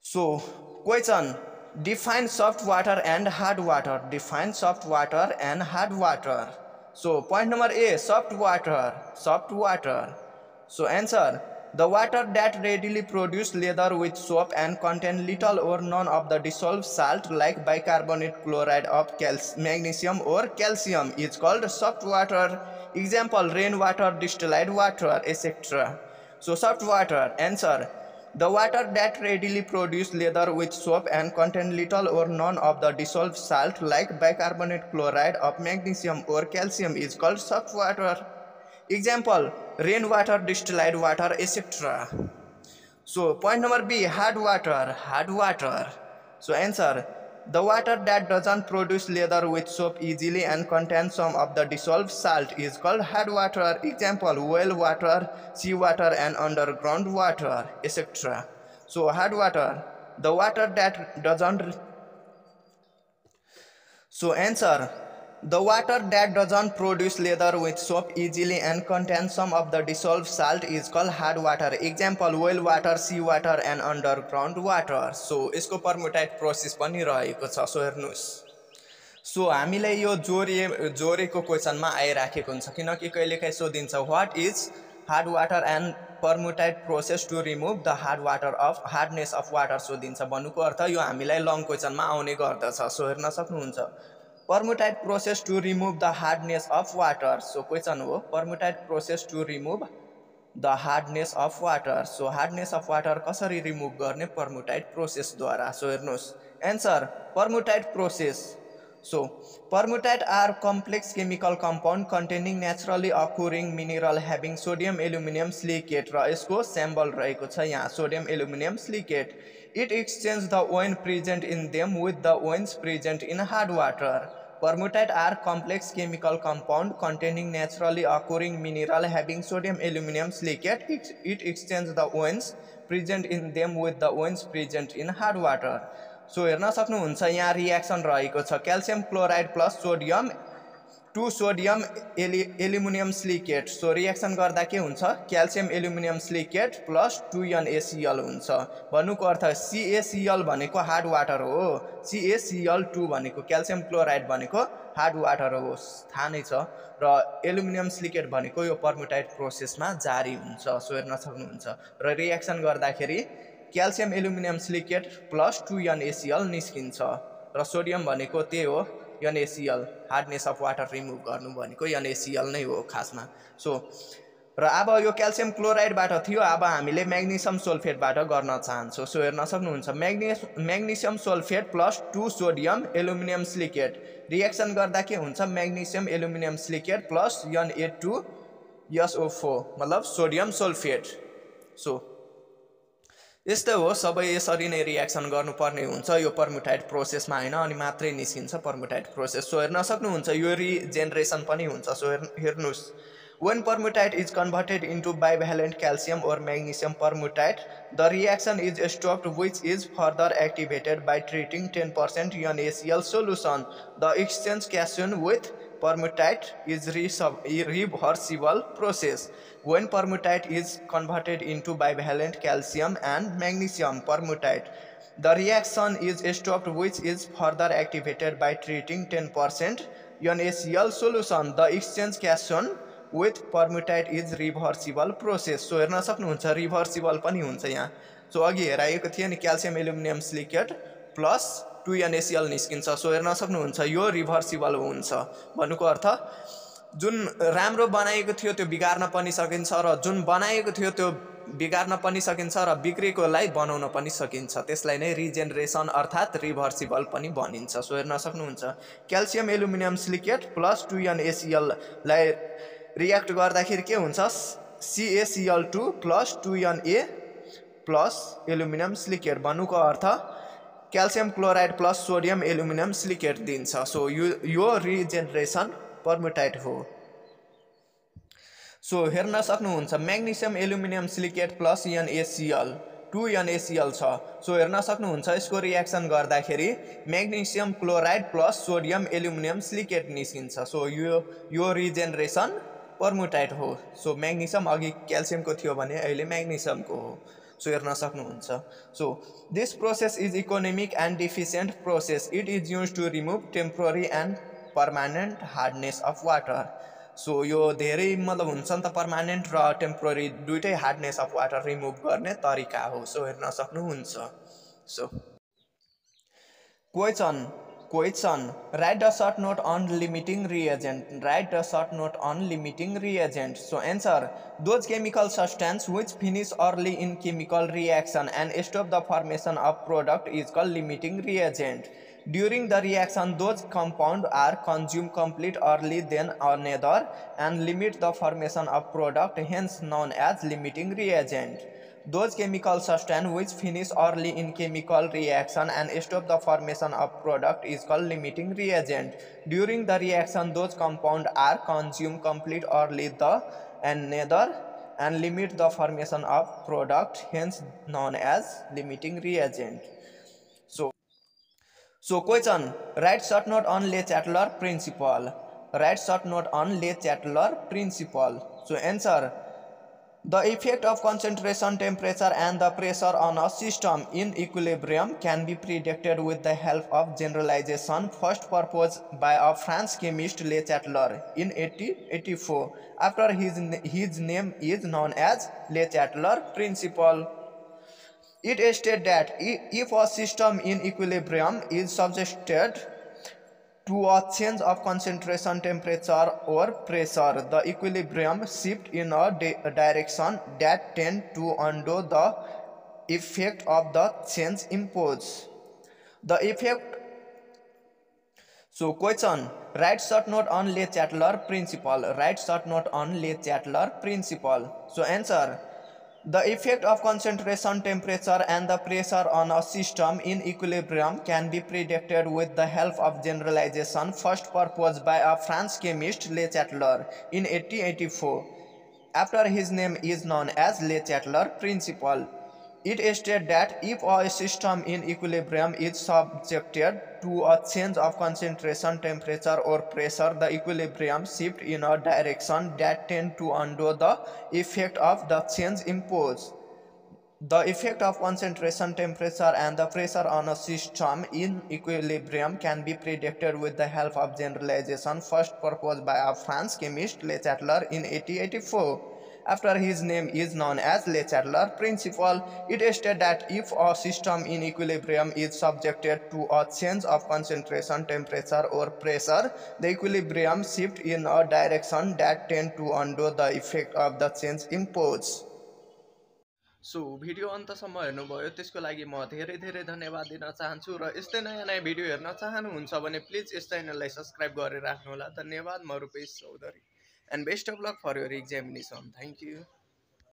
So question: Define soft water and hard water. Define soft water and hard water. So point number A, soft water. Soft water. So answer, the water that readily produce leather with soap and contain little or none of the dissolved salt like bicarbonate, chloride of magnesium or calcium is called soft water. Example, rainwater, distilled water, etc. So soft water. Answer, the water that readily produce leather with soap and contain little or none of the dissolved salt like bicarbonate, chloride of magnesium or calcium is called soft water. Example, rainwater, distilled water, etc. So point number B, hard water. Hard water. So answer, the water that doesn't produce leather with soap easily and contains some of the dissolved salt is called hard water. Example, well water, seawater and underground water, etc. So hard water, the water that doesn't. So answer, the water that doesn't produce leather with soap easily and contains some of the dissolved salt is called hard water. Example, well water, seawater and underground water. So यसको पर्मुटाइट process पनि रहेको छ. So हेर्नुस्. So हामीलाई यो जोरेको क्वेशनमा आइराखेको हुन्छ किनकि कहिलेकाहीँ सोधिन्छ what is hard water and permutit process to remove the hardness of water सोधिन्छ. भन्नुको अर्थ यो हामीलाई लङ क्वेशनमा आउने गर्दछ. सो हेर्न सक्नुहुन्छ, permutate process to remove the hardness of water. So question हो, permutate process to remove the hardness of water. So hardness of water कसरी remove गर्ने? permutate process द्वारा. So हेर्नुस्, answer, permutate process. So permutate are complex chemical compound containing naturally occurring mineral having sodium aluminum silicate र यसको symbol रहेको छ यहाँ sodium aluminum silicate. It exchanges the ion present in them with the ions present in hard water. Permutate are complex chemical compound containing naturally occurring mineral having sodium aluminum silicate. It exchanges the ions present in them with the ions present in hard water. So हेर्न सक्नुहुन्छ यहाँ reaction रहेको छ calcium chloride plus sodium to sodium aluminium silicate. So reaction गर्दा के हुन्छ? Calcium aluminium silicate plus 2NaCl हुन्छ. भन्नुको अर्थ CaCl भनेको हार्ड वाटर हो, CaCl2 भनेको क्याल्सियम क्लोराइड भनेको हार्ड वाटर हो, थाहा नै छ. र एल्युमिनियम सिलिकेट भनेको यो पर्मुटाइट प्रोसेसमा जारी हुन्छ. सो हेर्न सक्नुहुन्छ र रिएक्सन गर्दाखेरि calcium aluminium silicate plus 2NaCl निस्किन्छ र सोडियम भनेको त्यही हो NaCl. Hardness of water remove गर्नु भनेको NaCl नै हो खासमा. सो र अब यो क्याल्सियम क्लोराइडबाट थियो, अब हामीले म्याग्नेसियम सल्फेटबाट गर्न चाहन्छौँ. सो हेर्न सक्नुहुन्छ magnesium sulphate plus 2 sodium aluminium silicate reaction गर्दा के हुन्छ? Magnesium aluminium silicate plus Na2SO4 मतलब सोडियम सल्फेट. सो यस्तै हो, सबै यसरी नै रिएक्सन गर्नुपर्ने हुन्छ यो पर्मुटाइट प्रोसेसमा हैन, अनि मात्रै निस्किन्छ पर्मुटाइट प्रोसेस. सो हेर्न सक्नुहुन्छ यो रिजेनरेसन पनि हुन्छ. सो हेर्नुस्, when permutate is converted into bivalent calcium or magnesium permutate, the reaction is stopped, which is further activated by treating 10% NaCl solution. The exchange cation with permutate is reversible process. When permutate is converted into bivalent calcium and magnesium permutate, the reaction is stopped, which is further activated by treating 10% NaCl solution. The exchange cation with permutate is reversible process. So हेर्न सक्नुहुन्छ reversible पनि हुन्छ यहाँ. So अघि हेराएको थियो नि calcium aluminium silicate plus 2NaCl निस्किन्छ. So हेर्न सक्नुहुन्छ यो रिभर्सिबल हुन्छ. भन्नुको अर्थ जुन राम्रो बनाएको थियो त्यो बिगार्न पनि सकिन्छ र जुन बनाएको थियो त्यो बिगार्न पनि सकिन्छ र बिग्रेकोलाई बनाउन पनि सकिन्छ. त्यसलाई नै रिजेनरेसन अर्थात् रिभर्सिबल पनि भनिन्छ. सो हेर्न सक्नुहुन्छ calcium aluminium silicate plus 2NaCl लाई रिएक्ट गर्दाखेरि के हुन्छ? CaCl2 plus 2Na plus aluminium silicate. भन्नुको अर्थ calcium chloride plus sodium aluminium silicate दिन्छ. सो यो रिजेनरेसन पर्मुटाइट हो. सो हेर्न सक्नुहुन्छ magnesium aluminium silicate plus NaCl 2NaCl छ. सो हेर्न सक्नुहुन्छ यसको रिएक्सन गर्दाखेरि magnesium chloride plus sodium aluminium silicate निस्किन्छ. सो यो रिजेनरेसन पर्मुटाइट हो. सो म्याग्नेसियम अघि क्याल्सियमको थियो भने अहिले म्याग्नेसियमको हो. सो हेर्न सक्नुहुन्छ। So this process is economic and efficient process. It is use to remove temporary and permanent hardness of water. So यो धेरै मतलब हुन्छ नि त पर्मानेन्ट र टेम्पोररी दुइटै हार्डनेस अफ वाटर रिमुभ गर्ने तरिका हो। सो हेर्न सक्नुहुन्छ। So Question. Write the short note on limiting reagent. Write the short note on limiting reagent. So answer. Those chemical substance which finish early in chemical reaction and stop the formation of product is called limiting reagent. During the reaction, those compounds are consumed complete early than another and limit the formation of product, hence known as limiting reagent. Those chemical substance which finish early in chemical reaction and stop the formation of product is called limiting reagent. During the reaction, those compounds are consumed complete early the another and limit the formation of product, hence known as limiting reagent. So question. Write short note on Le Chatelain principle. Write short note on Le Chatelain principle. So answer. The effect of concentration, temperature and the pressure on a system in equilibrium can be predicted with the help of generalization first proposed by a French chemist Le Chatelain in 1884. After his name is known as Le Chatelain principle. It states that if a system in equilibrium is subjected to a change of concentration, temperature or pressure, the equilibrium shift in a direction that tend to undo the effect of the change imposed. The effect. So question. Write short note on Le Chatelain principle. Write short note on Le Chatelain principle. So answer. The effect of concentration, temperature and the pressure on a system in equilibrium can be predicted with the help of generalization first proposed by a French chemist Le Chatelain in 1884. After his name is known as Le Chatelain principle. It states that if a system in equilibrium is subjected to a change of concentration, temperature or pressure, the equilibrium shift in a direction that tend to undo the effect of the change imposed. The effect of concentration, temperature and the pressure on a system in equilibrium can be predicted with the help of generalization first proposed by a French chemist Le Chatelain in 1884. After his name is known as Le Chatelain principle, it states that if a system in equilibrium is subjected to a change of concentration, temperature or pressure, the equilibrium shift in a direction that tend to undo the effect of the change imposed. So video अन्तसम्म हेर्नुभयो त्यसको लागि म धेरै धेरै धन्यवाद दिन चाहन्छु र यस्तै नयाँ नयाँ भिडियो हेर्न चाहनुहुन्छ भने प्लिज यस च्यानललाई सब्सक्राइब गरेर राख्नुहोला। धन्यवाद। म Rupesh Chaudhary and best of luck for your examination. Thank you.